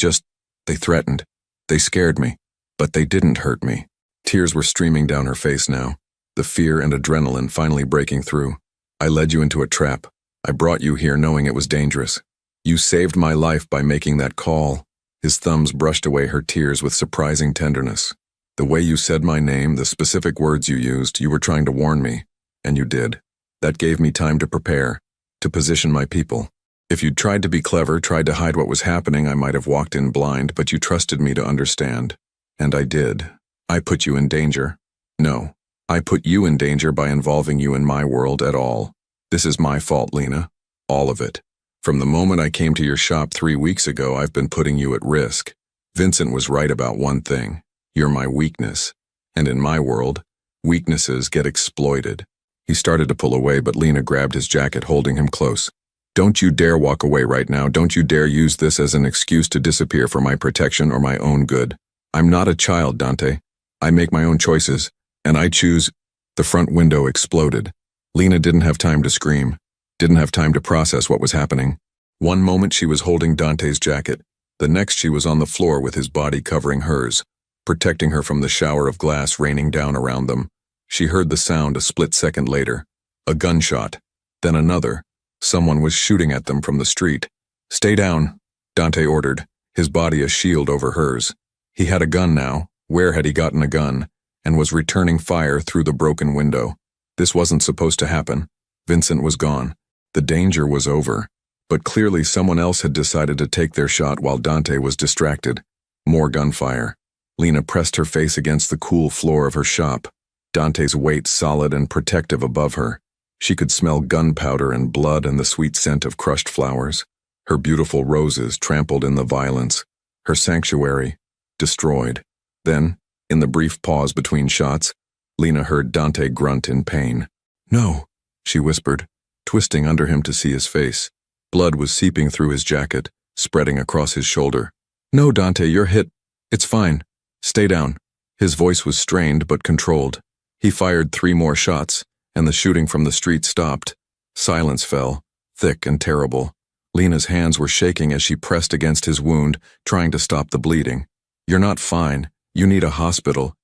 threatened. They scared me. But they didn't hurt me. Tears were streaming down her face now, the fear and adrenaline finally breaking through. I led you into a trap. I brought you here knowing it was dangerous. You saved my life by making that call. His thumbs brushed away her tears with surprising tenderness. The way you said my name, the specific words you used, you were trying to warn me. And you did. That gave me time to prepare, to position my people. If you'd tried to be clever, tried to hide what was happening, I might have walked in blind, but you trusted me to understand. And I did. I put you in danger. No, I put you in danger by involving you in my world at all. This is my fault, Lena. All of it. From the moment I came to your shop 3 weeks ago, I've been putting you at risk. Vincent was right about one thing. You're my weakness. And in my world, weaknesses get exploited. He started to pull away, but Lena grabbed his jacket, holding him close. Don't you dare walk away right now. Don't you dare use this as an excuse to disappear for my protection or my own good. I'm not a child, Dante. I make my own choices, and I choose. The front window exploded. Lena didn't have time to scream, didn't have time to process what was happening. One moment she was holding Dante's jacket, the next she was on the floor with his body covering hers, protecting her from the shower of glass raining down around them. She heard the sound a split second later. A gunshot, then another. Someone was shooting at them from the street. Stay down, Dante ordered, his body a shield over hers. He had a gun now. Where had he gotten a gun? And was returning fire through the broken window. This wasn't supposed to happen. Vincent was gone. The danger was over. But clearly someone else had decided to take their shot while Dante was distracted. More gunfire. Lena pressed her face against the cool floor of her shop, Dante's weight solid and protective above her. She could smell gunpowder and blood and the sweet scent of crushed flowers. Her beautiful roses trampled in the violence. Her sanctuary destroyed. Then, in the brief pause between shots, Lena heard Dante grunt in pain. No, she whispered, twisting under him to see his face. Blood was seeping through his jacket, spreading across his shoulder. No, Dante, you're hit. It's fine. Stay down. His voice was strained but controlled. He fired 3 more shots, and the shooting from the street stopped. Silence fell, thick and terrible. Lena's hands were shaking as she pressed against his wound, trying to stop the bleeding. You're not fine. You need a hospital.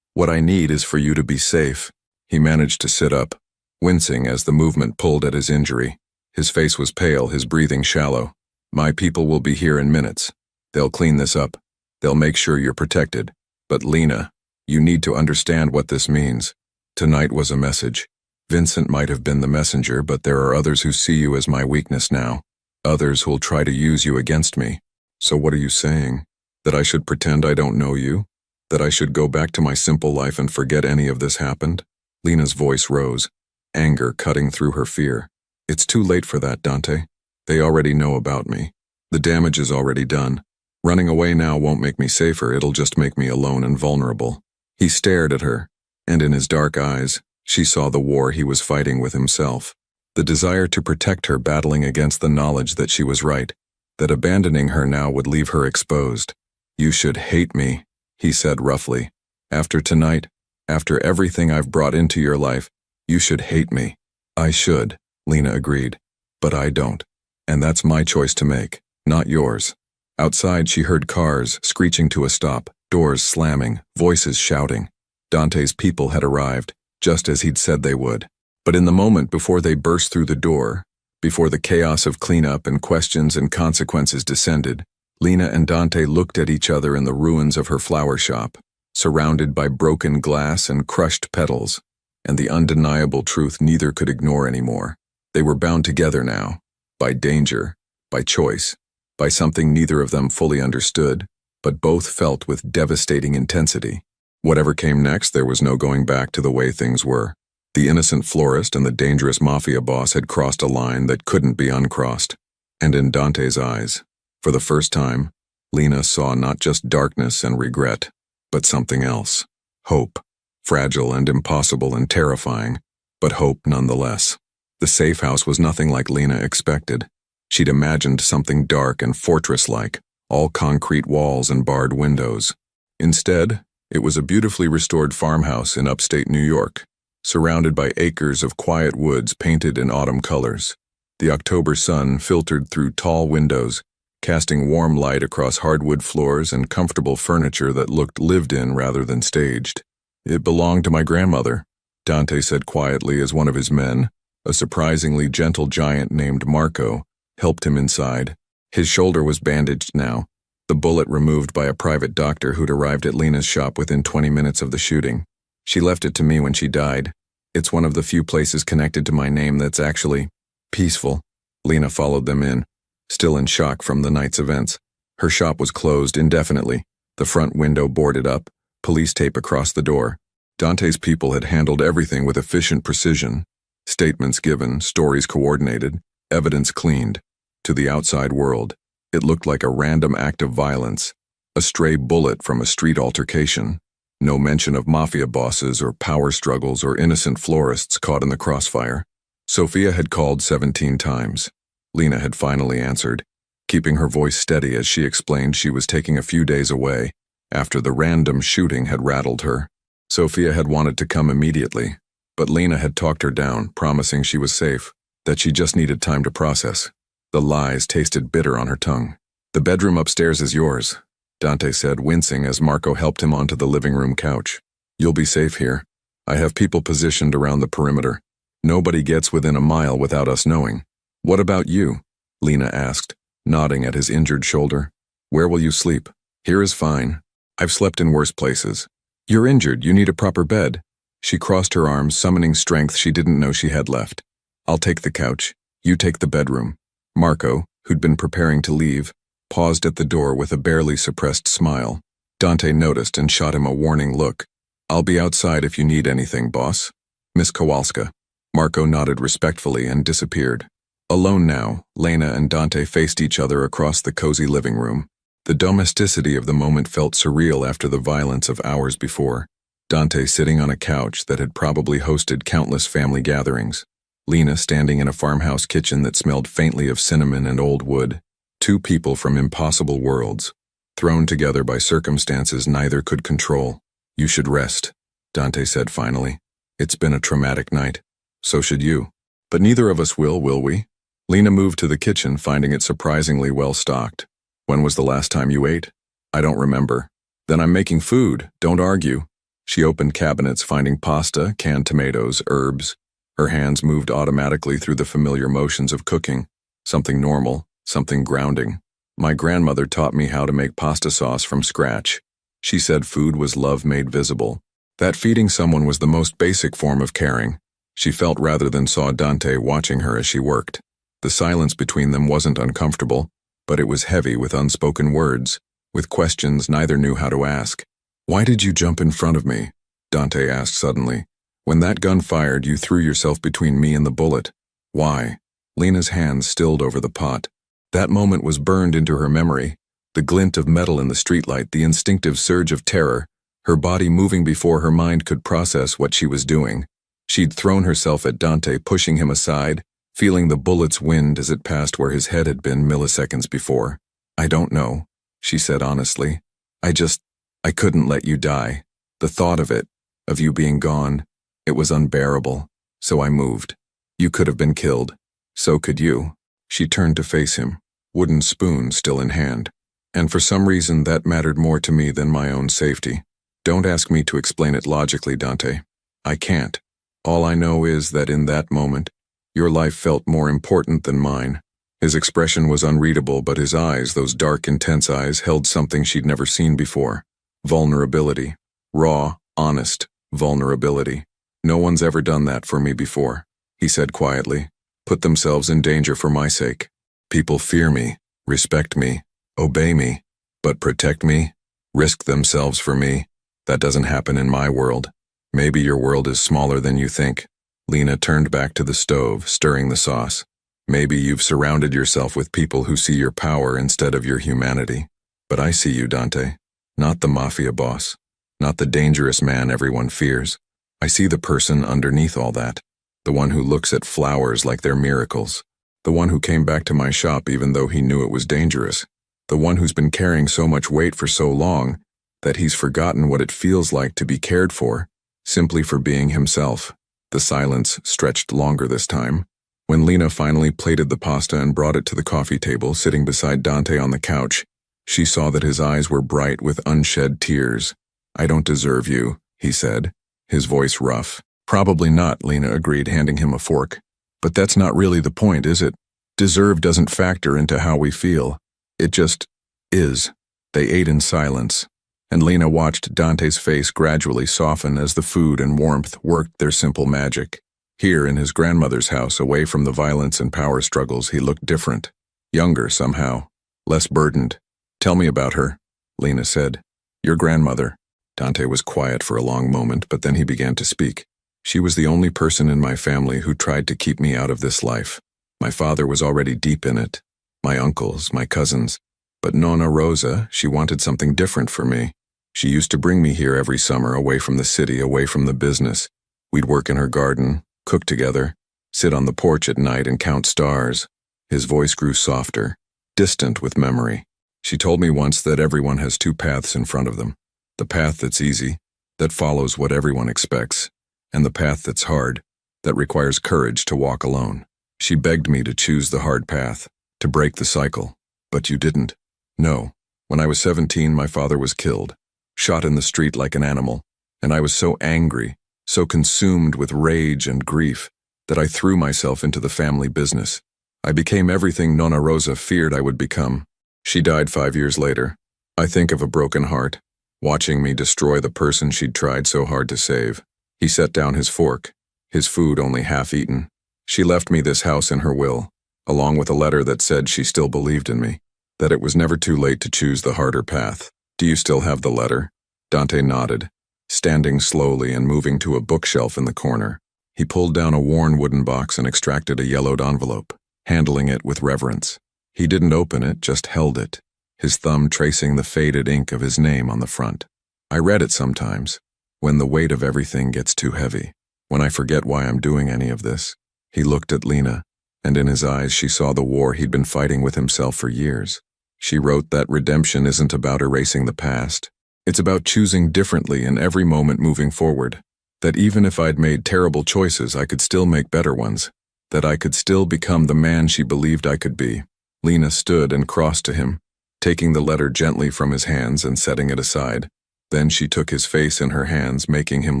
What I need is for you to be safe. He managed to sit up, wincing as the movement pulled at his injury. His face was pale, his breathing shallow. My people will be here in minutes. They'll clean this up. They'll make sure you're protected. But Lena, you need to understand what this means. Tonight was a message. Vincent might have been the messenger, but there are others who see you as my weakness now. Others who'll try to use you against me. So what are you saying? That I should pretend I don't know you? That I should go back to my simple life and forget any of this happened? Lena's voice rose, anger cutting through her fear. It's too late for that, Dante. They already know about me. The damage is already done. Running away now won't make me safer, it'll just make me alone and vulnerable. He stared at her, and in his dark eyes, she saw the war he was fighting with himself. The desire to protect her battling against the knowledge that she was right, that abandoning her now would leave her exposed. You should hate me, he said roughly. After tonight, after everything I've brought into your life, you should hate me. I should, Lena agreed. But I don't. And that's my choice to make, not yours. Outside she heard cars screeching to a stop, doors slamming, voices shouting. Dante's people had arrived, just as he'd said they would. But in the moment before they burst through the door, before the chaos of cleanup and questions and consequences descended, Lena and Dante looked at each other in the ruins of her flower shop, surrounded by broken glass and crushed petals, and the undeniable truth neither could ignore anymore. They were bound together now, by danger, by choice, by something neither of them fully understood, but both felt with devastating intensity. Whatever came next, there was no going back to the way things were. The innocent florist and the dangerous mafia boss had crossed a line that couldn't be uncrossed. And in Dante's eyes, for the first time, Lena saw not just darkness and regret, but something else. Hope. Fragile and impossible and terrifying, but hope nonetheless. The safe house was nothing like Lena expected. She'd imagined something dark and fortress-like, all concrete walls and barred windows. Instead, it was a beautifully restored farmhouse in upstate New York. surrounded by acres of quiet woods painted in autumn colors. The October sun filtered through tall windows, casting warm light across hardwood floors and comfortable furniture that looked lived in rather than staged. "It belonged to my grandmother," Dante said quietly as one of his men, a surprisingly gentle giant named Marco, helped him inside. His shoulder was bandaged now, the bullet removed by a private doctor who'd arrived at Lena's shop within 20 minutes of the shooting. "She left it to me when she died. It's one of the few places connected to my name that's actually peaceful." Lena followed them in, still in shock from the night's events. Her shop was closed indefinitely, the front window boarded up, police tape across the door. Dante's people had handled everything with efficient precision. Statements given, stories coordinated, evidence cleaned. To the outside world, it looked like a random act of violence, a stray bullet from a street altercation. No mention of mafia bosses or power struggles or innocent florists caught in the crossfire. Sophia had called 17 times. Lena had finally answered, keeping her voice steady as she explained she was taking a few days away after the random shooting had rattled her. Sophia had wanted to come immediately, but Lena had talked her down, promising she was safe, that she just needed time to process. The lies tasted bitter on her tongue. "The bedroom upstairs is yours," Dante said, wincing as Marco helped him onto the living room couch. "You'll be safe here. I have people positioned around the perimeter. Nobody gets within a mile without us knowing." "What about you?" Lena asked, nodding at his injured shoulder. "Where will you sleep?" "Here is fine. I've slept in worse places." "You're injured. You need a proper bed." She crossed her arms, summoning strength she didn't know she had left. "I'll take the couch. You take the bedroom." Marco, who'd been preparing to leave, paused at the door with a barely suppressed smile. Dante noticed and shot him a warning look. "I'll be outside if you need anything, boss." "Miss Kowalska." Marco nodded respectfully and disappeared. Alone now, Lena and Dante faced each other across the cozy living room. The domesticity of the moment felt surreal after the violence of hours before. Dante sitting on a couch that had probably hosted countless family gatherings. Lena standing in a farmhouse kitchen that smelled faintly of cinnamon and old wood. Two people from impossible worlds, thrown together by circumstances neither could control. "You should rest," Dante said finally. "It's been a traumatic night. So should you. But neither of us will we?" Lena moved to the kitchen, finding it surprisingly well stocked. "When was the last time you ate?" "I don't remember." "Then I'm making food. Don't argue." She opened cabinets, finding pasta, canned tomatoes, herbs. Her hands moved automatically through the familiar motions of cooking. Something normal, something grounding. "My grandmother taught me how to make pasta sauce from scratch. She said food was love made visible. That feeding someone was the most basic form of caring." She felt rather than saw Dante watching her as she worked. The silence between them wasn't uncomfortable, but it was heavy with unspoken words, with questions neither knew how to ask. "Why did you jump in front of me?" Dante asked suddenly. "When that gun fired, you threw yourself between me and the bullet. Why?" Lena's hands stilled over the pot. That moment was burned into her memory. The glint of metal in the streetlight, the instinctive surge of terror, her body moving before her mind could process what she was doing. She'd thrown herself at Dante, pushing him aside, feeling the bullet's wind as it passed where his head had been milliseconds before. "I don't know," she said honestly. I couldn't let you die. The thought of it, of you being gone, it was unbearable. So I moved. You could have been killed. So could you." She turned to face him, wooden spoon still in hand. "And for some reason that mattered more to me than my own safety. Don't ask me to explain it logically, Dante. I can't. All I know is that in that moment, your life felt more important than mine." His expression was unreadable, but his eyes, those dark, intense eyes, held something she'd never seen before. Vulnerability. Raw, honest vulnerability. "No one's ever done that for me before," he said quietly. "Put themselves in danger for my sake. People fear me, respect me, obey me, but protect me, risk themselves for me. That doesn't happen in my world. Maybe your world is smaller than you think." Lena turned back to the stove, stirring the sauce. "Maybe you've surrounded yourself with people who see your power instead of your humanity. But I see you, Dante. Not the mafia boss. Not the dangerous man everyone fears. I see the person underneath all that. The one who looks at flowers like they're miracles. The one who came back to my shop even though he knew it was dangerous. The one who's been carrying so much weight for so long that he's forgotten what it feels like to be cared for, simply for being himself." The silence stretched longer this time. When Lena finally plated the pasta and brought it to the coffee table, sitting beside Dante on the couch, she saw that his eyes were bright with unshed tears. "I don't deserve you," he said, his voice rough. "Probably not," Lena agreed, handing him a fork. "But that's not really the point, is it? Deserve doesn't factor into how we feel. It just is." They ate in silence, and Lena watched Dante's face gradually soften as the food and warmth worked their simple magic. Here, in his grandmother's house, away from the violence and power struggles, he looked different. Younger, somehow. Less burdened. "Tell me about her," Lena said. "Your grandmother." Dante was quiet for a long moment, but then he began to speak. "She was the only person in my family who tried to keep me out of this life. My father was already deep in it. My uncles, my cousins. But Nonna Rosa, she wanted something different for me. She used to bring me here every summer, away from the city, away from the business. We'd work in her garden, cook together, sit on the porch at night and count stars." His voice grew softer, distant with memory. "She told me once that everyone has two paths in front of them. The path that's easy, that follows what everyone expects, and the path that's hard, that requires courage to walk alone. She begged me to choose the hard path, to break the cycle. But you didn't." "No. When I was 17, my father was killed, shot in the street like an animal, and I was so angry, so consumed with rage and grief, that I threw myself into the family business. I became everything Nonna Rosa feared I would become. She died 5 years later. I think of a broken heart, watching me destroy the person she'd tried so hard to save." He set down his fork, his food only half eaten. "She left me this house in her will, along with a letter that said she still believed in me, that it was never too late to choose the harder path. Do you still have the letter?" Dante nodded, standing slowly and moving to a bookshelf in the corner. He pulled down a worn wooden box and extracted a yellowed envelope, handling it with reverence. He didn't open it, just held it, his thumb tracing the faded ink of his name on the front. "I read it sometimes, when the weight of everything gets too heavy, when I forget why I'm doing any of this." He looked at Lena, and in his eyes she saw the war he'd been fighting with himself for years. She wrote that redemption isn't about erasing the past. It's about choosing differently in every moment moving forward. That even if I'd made terrible choices, I could still make better ones. That I could still become the man she believed I could be. Lena stood and crossed to him, taking the letter gently from his hands and setting it aside. Then she took his face in her hands, making him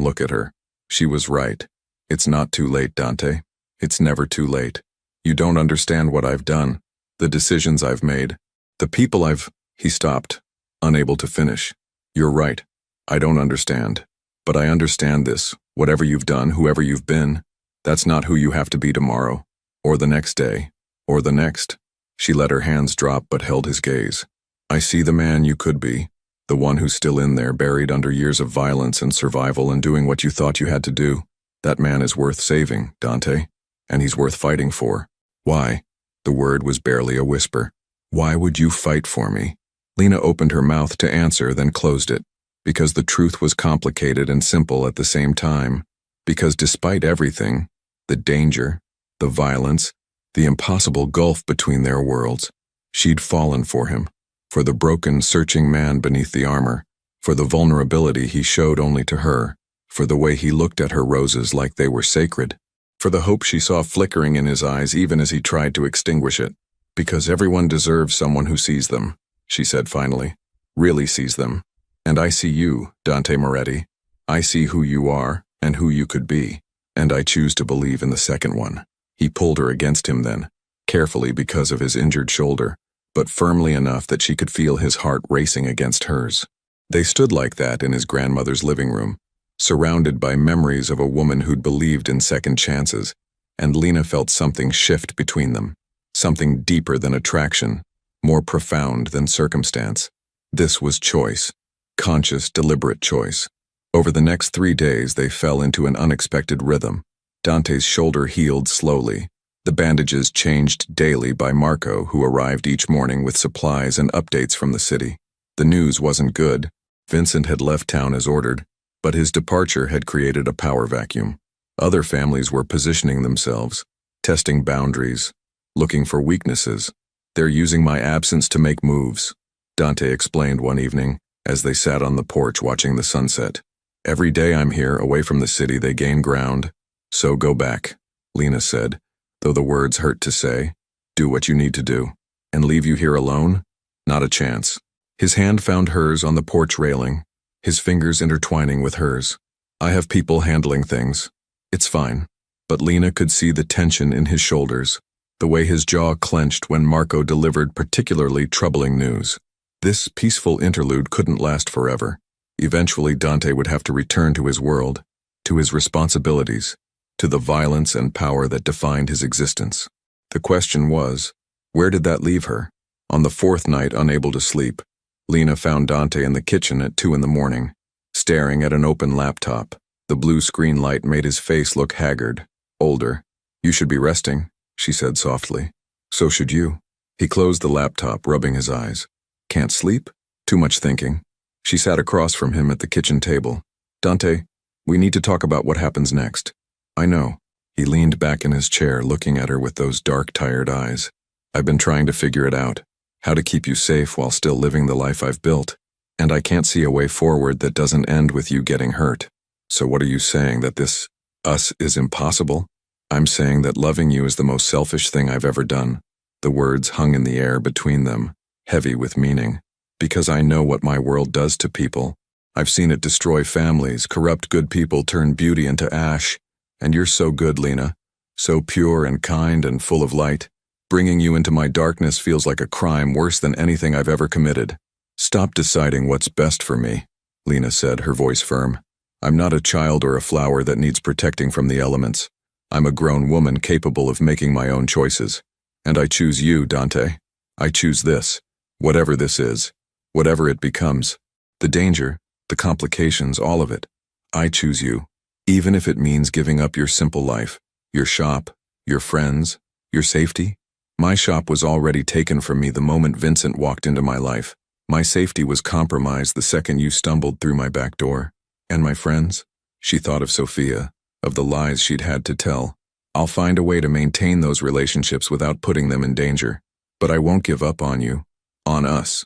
look at her. She was right. "It's not too late, Dante. It's never too late. You don't understand what I've done, the decisions I've made, the people I've—" He stopped, unable to finish. "You're right. I don't understand. But I understand this. Whatever you've done, whoever you've been, that's not who you have to be tomorrow, or the next day, or the next." She let her hands drop but held his gaze. "I see the man you could be, the one who's still in there, buried under years of violence and survival and doing what you thought you had to do. That man is worth saving, Dante, and he's worth fighting for." "Why?" The word was barely a whisper. "Why would you fight for me?" Lena opened her mouth to answer, then closed it. Because the truth was complicated and simple at the same time. Because despite everything, the danger, the violence, the impossible gulf between their worlds, she'd fallen for him, for the broken, searching man beneath the armor, for the vulnerability he showed only to her, for the way he looked at her roses like they were sacred, for the hope she saw flickering in his eyes even as he tried to extinguish it. "Because everyone deserves someone who sees them," she said finally, "really sees them. And I see you, Dante Moretti. I see who you are and who you could be, and I choose to believe in the second one." He pulled her against him then, carefully because of his injured shoulder, but firmly enough that she could feel his heart racing against hers. They stood like that in his grandmother's living room, surrounded by memories of a woman who'd believed in second chances, and Lena felt something shift between them, something deeper than attraction, more profound than circumstance. This was choice. Conscious, deliberate choice. Over the next 3 days, they fell into an unexpected rhythm. Dante's shoulder healed slowly. The bandages changed daily by Marco, who arrived each morning with supplies and updates from the city. The news wasn't good. Vincent had left town as ordered, but his departure had created a power vacuum. Other families were positioning themselves, testing boundaries, looking for weaknesses. "They're using my absence to make moves," Dante explained one evening, as they sat on the porch watching the sunset. "Every day I'm here, away from the city, they gain ground. So go back, Lena said, though the words hurt to say. Do what you need to do. And leave you here alone? Not a chance. His hand found hers on the porch railing, his fingers intertwining with hers. I have people handling things. It's fine. But Lena could see the tension in his shoulders, the way his jaw clenched when Marco delivered particularly troubling news. This peaceful interlude couldn't last forever. Eventually Dante would have to return to his world, to his responsibilities, to the violence and power that defined his existence. The question was, where did that leave her? On the fourth night, unable to sleep, Lena found Dante in the kitchen at 2 a.m, staring at an open laptop. The blue screen light made his face look haggard, older. You should be resting, she said softly. So should you. He closed the laptop, rubbing his eyes. Can't sleep? Too much thinking. She sat across from him at the kitchen table. Dante, we need to talk about what happens next. I know. He leaned back in his chair, looking at her with those dark, tired eyes. I've been trying to figure it out. How to keep you safe while still living the life I've built. And I can't see a way forward that doesn't end with you getting hurt. So what are you saying, that this us is impossible? I'm saying that loving you is the most selfish thing I've ever done. The words hung in the air between them, heavy with meaning. Because I know what my world does to people. I've seen it destroy families, corrupt good people, turn beauty into ash. And you're so good, Lena. So pure and kind and full of light. Bringing you into my darkness feels like a crime worse than anything I've ever committed. Stop deciding what's best for me, Lena said, her voice firm. I'm not a child or a flower that needs protecting from the elements. I'm a grown woman capable of making my own choices. And I choose you, Dante. I choose this, whatever this is, whatever it becomes. The danger, the complications, all of it. I choose you, even if it means giving up your simple life, your shop, your friends, your safety. My shop was already taken from me the moment Vincent walked into my life. My safety was compromised the second you stumbled through my back door. And my friends? She thought of Sophia, of the lies she'd had to tell. I'll find a way to maintain those relationships without putting them in danger. But I won't give up on you. On us.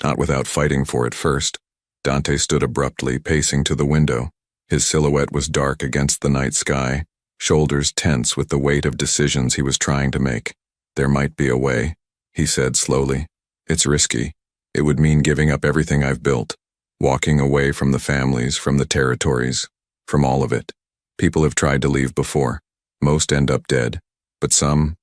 Not without fighting for it first. Dante stood abruptly, pacing to the window. His silhouette was dark against the night sky, shoulders tense with the weight of decisions he was trying to make. There might be a way, he said slowly. It's risky. It would mean giving up everything I've built. Walking away from the families, from the territories, from all of it. People have tried to leave before. Most end up dead. But some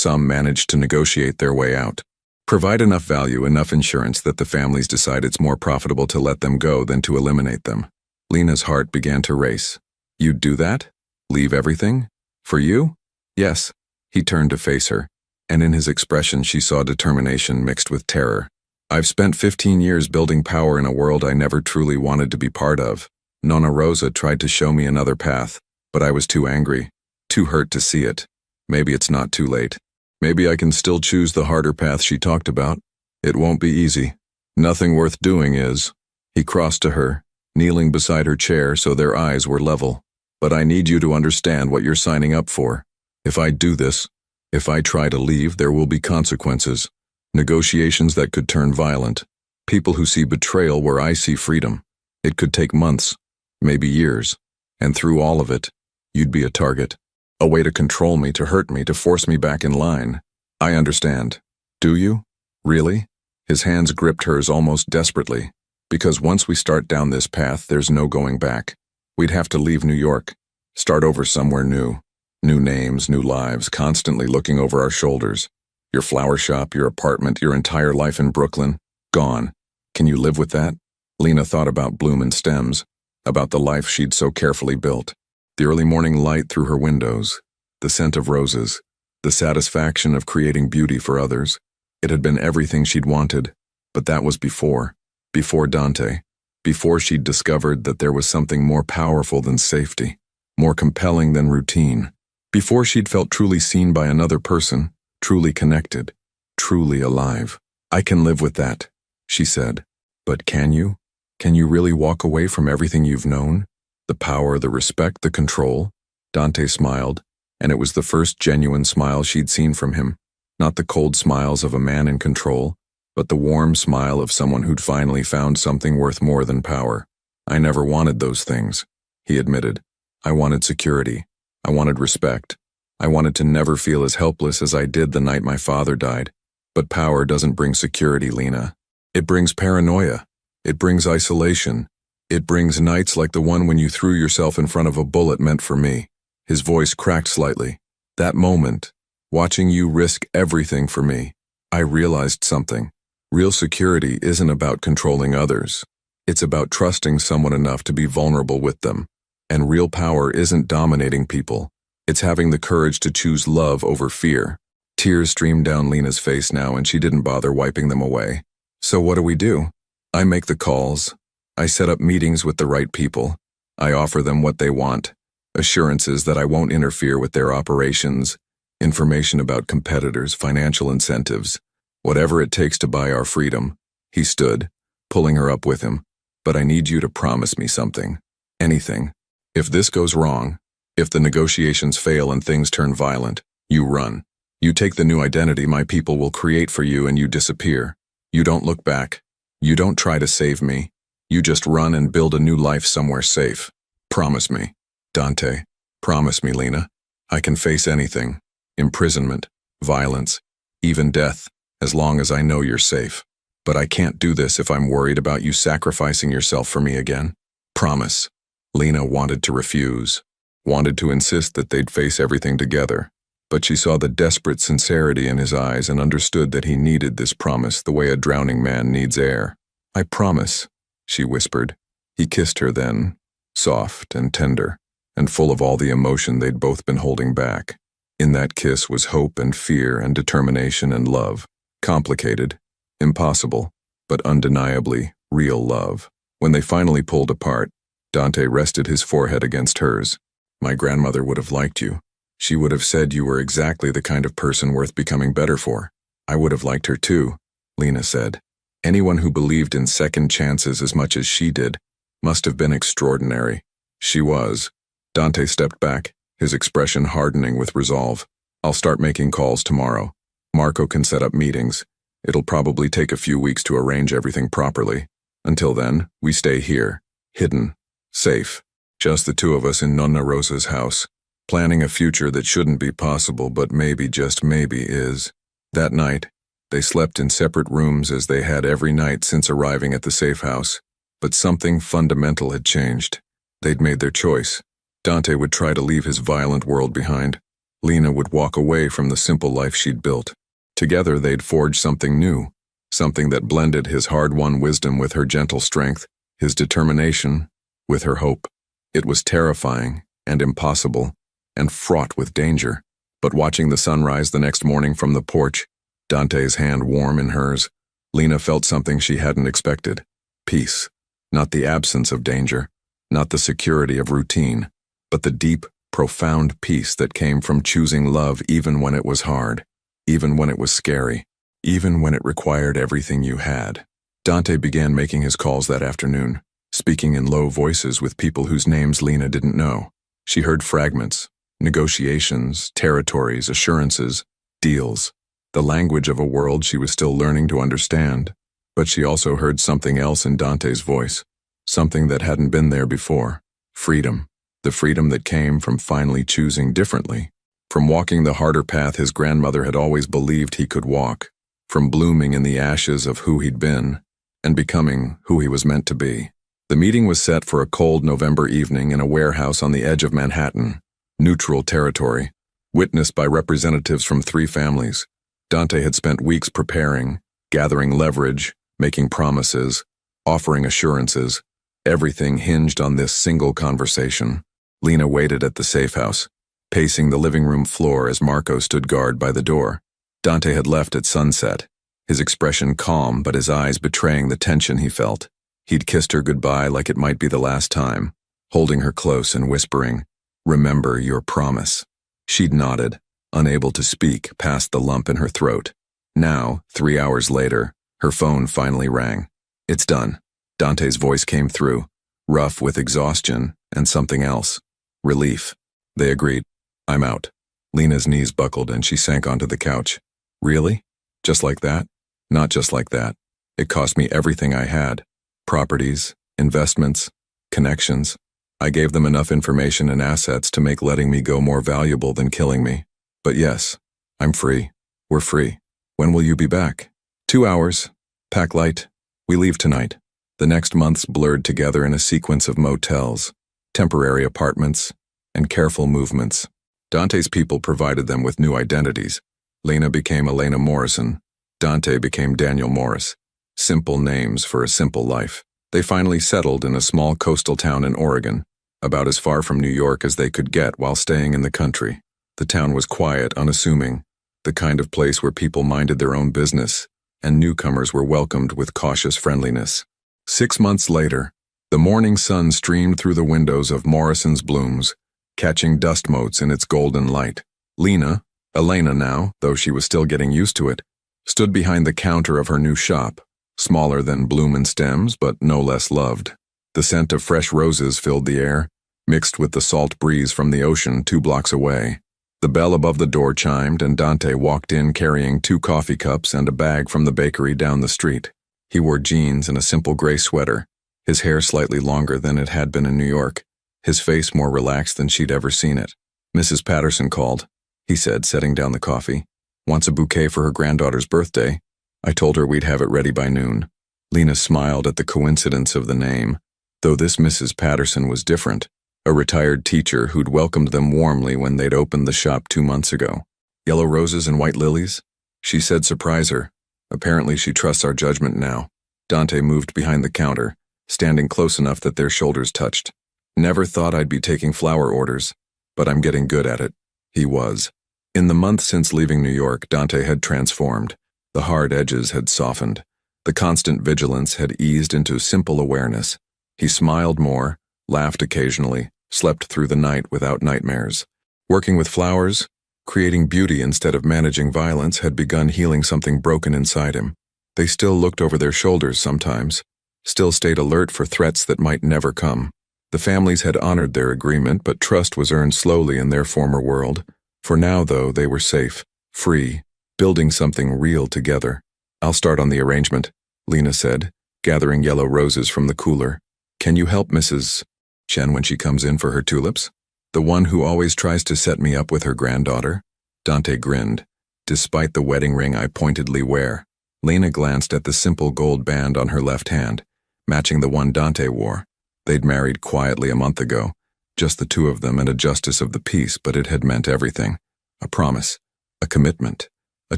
manage to negotiate their way out. Provide enough value, enough insurance that the families decide it's more profitable to let them go than to eliminate them. Lena's heart began to race. You'd do that? Leave everything? For you? Yes. He turned to face her, and in his expression she saw determination mixed with terror. I've spent 15 years building power in a world I never truly wanted to be part of. Nonna Rosa tried to show me another path, but I was too angry, too hurt to see it. Maybe it's not too late. Maybe I can still choose the harder path she talked about. It won't be easy. Nothing worth doing is. He crossed to her, kneeling beside her chair so their eyes were level. But I need you to understand what you're signing up for. If I do this, if I try to leave, there will be consequences. Negotiations that could turn violent. People who see betrayal where I see freedom. It could take months, maybe years. And through all of it, you'd be a target. A way to control me, to hurt me, to force me back in line. I understand. Do you? Really? His hands gripped hers almost desperately. Because once we start down this path, there's no going back. We'd have to leave New York. Start over somewhere new. New names, new lives, constantly looking over our shoulders. Your flower shop, your apartment, your entire life in Brooklyn. Gone. Can you live with that? Lena thought about Bloom and Stems, about the life she'd so carefully built. The early morning light through her windows, the scent of roses, the satisfaction of creating beauty for others. It had been everything she'd wanted, but that was before Dante, before she'd discovered that there was something more powerful than safety, more compelling than routine, before she'd felt truly seen by another person, truly connected, truly alive. I can live with that, she said. But can you? Can you really walk away from everything you've known? The power, the respect, the control? Dante smiled, and it was the first genuine smile she'd seen from him. Not the cold smiles of a man in control, but the warm smile of someone who'd finally found something worth more than power. I never wanted those things, he admitted. I wanted security. I wanted respect. I wanted to never feel as helpless as I did the night my father died. But power doesn't bring security, Lena. It brings paranoia. It brings isolation. It brings nights like the one when you threw yourself in front of a bullet meant for me. His voice cracked slightly. That moment, watching you risk everything for me, I realized something. Real security isn't about controlling others. It's about trusting someone enough to be vulnerable with them. And real power isn't dominating people. It's having the courage to choose love over fear. Tears streamed down Lena's face now, and she didn't bother wiping them away. So what do? I make the calls. I set up meetings with the right people. I offer them what they want. Assurances that I won't interfere with their operations. Information about competitors, financial incentives. Whatever it takes to buy our freedom. He stood, pulling her up with him. But I need you to promise me something. Anything. If this goes wrong, if the negotiations fail and things turn violent, you run. You take the new identity my people will create for you and you disappear. You don't look back. You don't try to save me. You just run and build a new life somewhere safe. Promise me. Dante. Promise me, Lena. I can face anything. Imprisonment, violence, even death, as long as I know you're safe. But I can't do this if I'm worried about you sacrificing yourself for me again. Promise. Lena wanted to refuse. Wanted to insist that they'd face everything together. But she saw the desperate sincerity in his eyes and understood that he needed this promise the way a drowning man needs air. I promise, she whispered. He kissed her then, soft and tender, and full of all the emotion they'd both been holding back. In that kiss was hope and fear and determination and love. Complicated, impossible, but undeniably real love. When they finally pulled apart, Dante rested his forehead against hers. My grandmother would have liked you. She would have said you were exactly the kind of person worth becoming better for. I would have liked her too, Lena said. Anyone who believed in second chances as much as she did must have been extraordinary. She was. Dante stepped back, his expression hardening with resolve. I'll start making calls tomorrow. Marco can set up meetings. It'll probably take a few weeks to arrange everything properly. Until then, we stay here, hidden, safe. Just the two of us in Nonna Rosa's house. Planning a future that shouldn't be possible, but maybe, just maybe, is. That night, they slept in separate rooms as they had every night since arriving at the safe house. But something fundamental had changed. They'd made their choice. Dante would try to leave his violent world behind. Lena would walk away from the simple life she'd built. Together they'd forge something new, something that blended his hard-won wisdom with her gentle strength, his determination with her hope. It was terrifying and impossible, and fraught with danger. But watching the sunrise the next morning from the porch, Dante's hand warm in hers, Lena felt something she hadn't expected. Peace. Not the absence of danger, not the security of routine, but the deep, profound peace that came from choosing love even when it was hard, even when it was scary, even when it required everything you had. Dante began making his calls that afternoon, speaking in low voices with people whose names Lena didn't know. She heard fragments. Negotiations, territories, assurances, deals, the language of a world she was still learning to understand. But she also heard something else in Dante's voice, something that hadn't been there before. Freedom. The freedom that came from finally choosing differently, from walking the harder path his grandmother had always believed he could walk, from blooming in the ashes of who he'd been, and becoming who he was meant to be. The meeting was set for a cold November evening in a warehouse on the edge of Manhattan. Neutral territory, witnessed by representatives from 3 families. Dante had spent weeks preparing, gathering leverage, making promises, offering assurances. Everything hinged on this single conversation. Lena waited at the safe house, pacing the living room floor as Marco stood guard by the door. Dante had left at sunset, his expression calm but his eyes betraying the tension he felt. He'd kissed her goodbye like it might be the last time, holding her close and whispering, "Remember your promise." She'd nodded, unable to speak past the lump in her throat. Now, 3 hours later, her phone finally rang. "It's done." Dante's voice came through, rough with exhaustion and something else. Relief. They agreed. "I'm out." Lena's knees buckled and she sank onto the couch. "Really? Just like that?" "Not just like that. It cost me everything I had. Properties, investments, connections. I gave them enough information and assets to make letting me go more valuable than killing me. But yes, I'm free. We're free. When will you be back? 2 hours. Pack light. We leave tonight. The next months blurred together in a sequence of motels, temporary apartments, and careful movements. Dante's people provided them with new identities. Lena became Elena Morrison. Dante became Daniel Morris. Simple names for a simple life. They finally settled in a small coastal town in Oregon, about as far from New York as they could get while staying in the country. The town was quiet, unassuming, the kind of place where people minded their own business, and newcomers were welcomed with cautious friendliness. 6 months later, the morning sun streamed through the windows of Morrison's Blooms, catching dust motes in its golden light. Lena, Elena now, though she was still getting used to it, stood behind the counter of her new shop, smaller than Bloom and Stems, but no less loved. The scent of fresh roses filled the air, mixed with the salt breeze from the ocean 2 blocks away. The bell above the door chimed, and Dante walked in carrying 2 coffee cups and a bag from the bakery down the street. He wore jeans and a simple gray sweater, his hair slightly longer than it had been in New York, his face more relaxed than she'd ever seen it. "Mrs. Patterson called," he said, setting down the coffee. "Wants a bouquet for her granddaughter's birthday. I told her we'd have it ready by noon." Lena smiled at the coincidence of the name, though this Mrs. Patterson was different, a retired teacher who'd welcomed them warmly when they'd opened the shop 2 months ago. "Yellow roses and white lilies?" She said, "Surprise her. Apparently she trusts our judgment now." Dante moved behind the counter, standing close enough that their shoulders touched. "Never thought I'd be taking flower orders, but I'm getting good at it." He was. In the month since leaving New York, Dante had transformed. The hard edges had softened. The constant vigilance had eased into simple awareness. He smiled more, laughed occasionally, slept through the night without nightmares. Working with flowers, creating beauty instead of managing violence, had begun healing something broken inside him. They still looked over their shoulders sometimes, still stayed alert for threats that might never come. The families had honored their agreement, but trust was earned slowly in their former world. For now, though, they were safe, free, building something real together. "I'll start on the arrangement," Lena said, gathering yellow roses from the cooler. "Can you help Mrs. Chen when she comes in for her tulips? The one who always tries to set me up with her granddaughter?" Dante grinned. "Despite the wedding ring I pointedly wear." Lena glanced at the simple gold band on her left hand, matching the one Dante wore. They'd married quietly a month ago, just the 2 of them and a justice of the peace, but it had meant everything. A promise, a commitment, a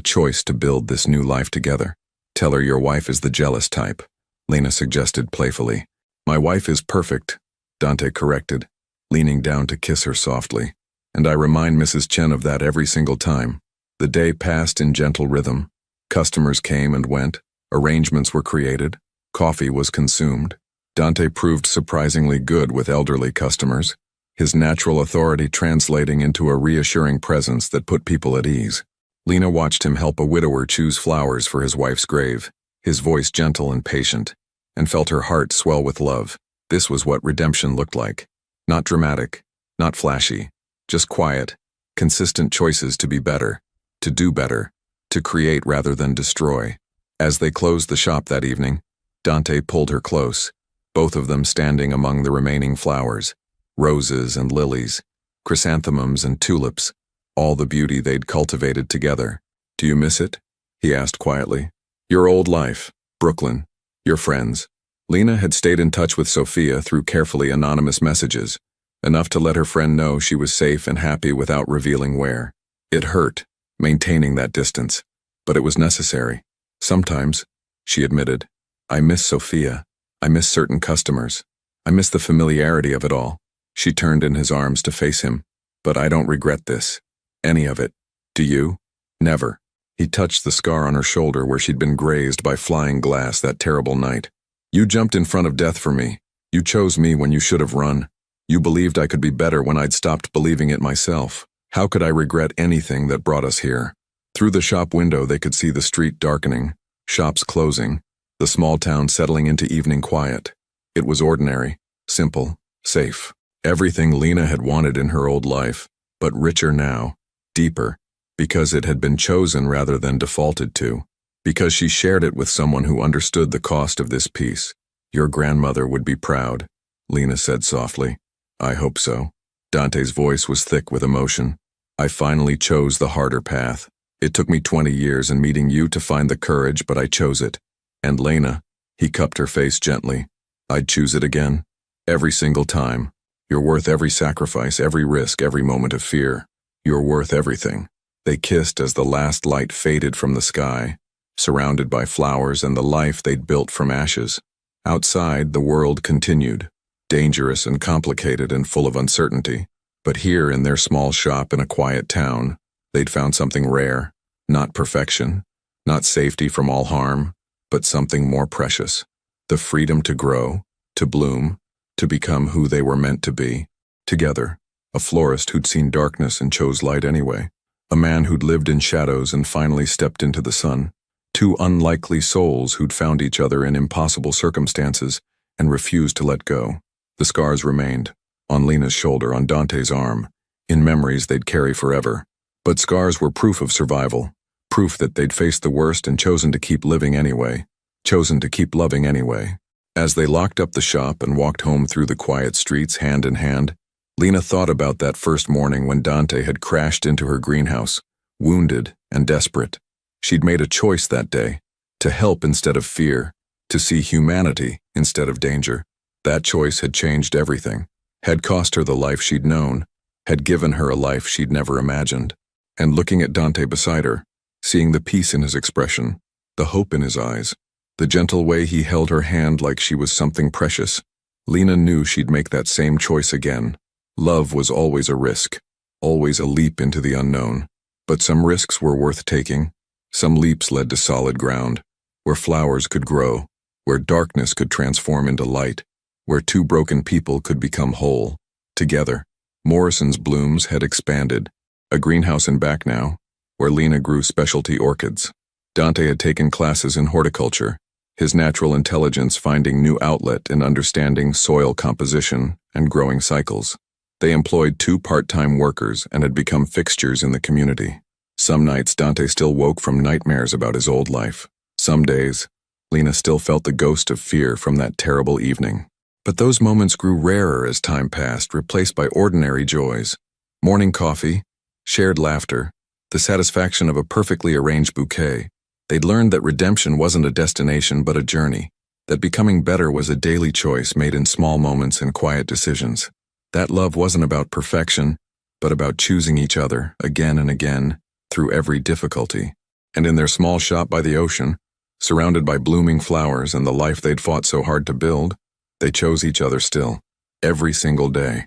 choice to build this new life together. "Tell her your wife is the jealous type," Lena suggested playfully. "My wife is perfect," Dante corrected, leaning down to kiss her softly. "And I remind Mrs. Chen of that every single time." The day passed in gentle rhythm. Customers came and went, arrangements were created, coffee was consumed. Dante proved surprisingly good with elderly customers, his natural authority translating into a reassuring presence that put people at ease. Lena watched him help a widower choose flowers for his wife's grave, his voice gentle and patient, and felt her heart swell with love. This was what redemption looked like. Not dramatic, not flashy, just quiet, consistent choices to be better, to do better, to create rather than destroy. As they closed the shop that evening, Dante pulled her close, both of them standing among the remaining flowers, roses and lilies, chrysanthemums and tulips, all the beauty they'd cultivated together. "Do you miss it?" he asked quietly. "Your old life, Brooklyn, your friends." Lena had stayed in touch with Sophia through carefully anonymous messages, enough to let her friend know she was safe and happy without revealing where. It hurt, maintaining that distance, but it was necessary. "Sometimes," she admitted, "I miss Sophia. I miss certain customers. I miss the familiarity of it all." She turned in his arms to face him. "But I don't regret this. Any of it. Do you?" "Never." He touched the scar on her shoulder where she'd been grazed by flying glass that terrible night. "You jumped in front of death for me. You chose me when you should have run. You believed I could be better when I'd stopped believing it myself. How could I regret anything that brought us here?" Through the shop window they could see the street darkening, shops closing, the small town settling into evening quiet. It was ordinary, simple, safe. Everything Lena had wanted in her old life, but richer now, deeper, because it had been chosen rather than defaulted to, because she shared it with someone who understood the cost of this peace. "Your grandmother would be proud," Lena said softly. I hope so. Dante's voice was thick with emotion. I finally chose the harder path. It took me 20 years and meeting you to find the courage, but I chose it. And Lena, he cupped her face gently. I'd choose it again. Every single time. You're worth every sacrifice, every risk, every moment of fear. You're worth everything. They kissed as the last light faded from the sky, surrounded by flowers and the life they'd built from ashes. Outside, the world continued, dangerous and complicated and full of uncertainty. But here in their small shop in a quiet town, they'd found something rare, not perfection, not safety from all harm, but something more precious. The freedom to grow, to bloom, to become who they were meant to be. Together, a florist who'd seen darkness and chose light anyway. A man who'd lived in shadows and finally stepped into the sun. Two unlikely souls who'd found each other in impossible circumstances and refused to let go. The scars remained, on Lena's shoulder, on Dante's arm, in memories they'd carry forever. But scars were proof of survival, proof that they'd faced the worst and chosen to keep living anyway, chosen to keep loving anyway. As they locked up the shop and walked home through the quiet streets hand in hand, Lena thought about that first morning when Dante had crashed into her greenhouse, wounded and desperate. She'd made a choice that day, to help instead of fear, to see humanity instead of danger. That choice had changed everything, had cost her the life she'd known, had given her a life she'd never imagined. And looking at Dante beside her, seeing the peace in his expression, the hope in his eyes, the gentle way he held her hand like she was something precious, Lena knew she'd make that same choice again. Love was always a risk, always a leap into the unknown. But some risks were worth taking. Some leaps led to solid ground, where flowers could grow, where darkness could transform into light, where two broken people could become whole. Together, Morrison's blooms had expanded, a greenhouse in back now, where Lena grew specialty orchids. Dante had taken classes in horticulture, his natural intelligence finding new outlet in understanding soil composition and growing cycles. They employed 2 part-time workers and had become fixtures in the community. Some nights Dante still woke from nightmares about his old life. Some days, Lena still felt the ghost of fear from that terrible evening. But those moments grew rarer as time passed, replaced by ordinary joys. Morning coffee, shared laughter, the satisfaction of a perfectly arranged bouquet. They'd learned that redemption wasn't a destination but a journey, that becoming better was a daily choice made in small moments and quiet decisions. That love wasn't about perfection, but about choosing each other again and again through every difficulty. And in their small shop by the ocean, surrounded by blooming flowers and the life they'd fought so hard to build, they chose each other still, every single day.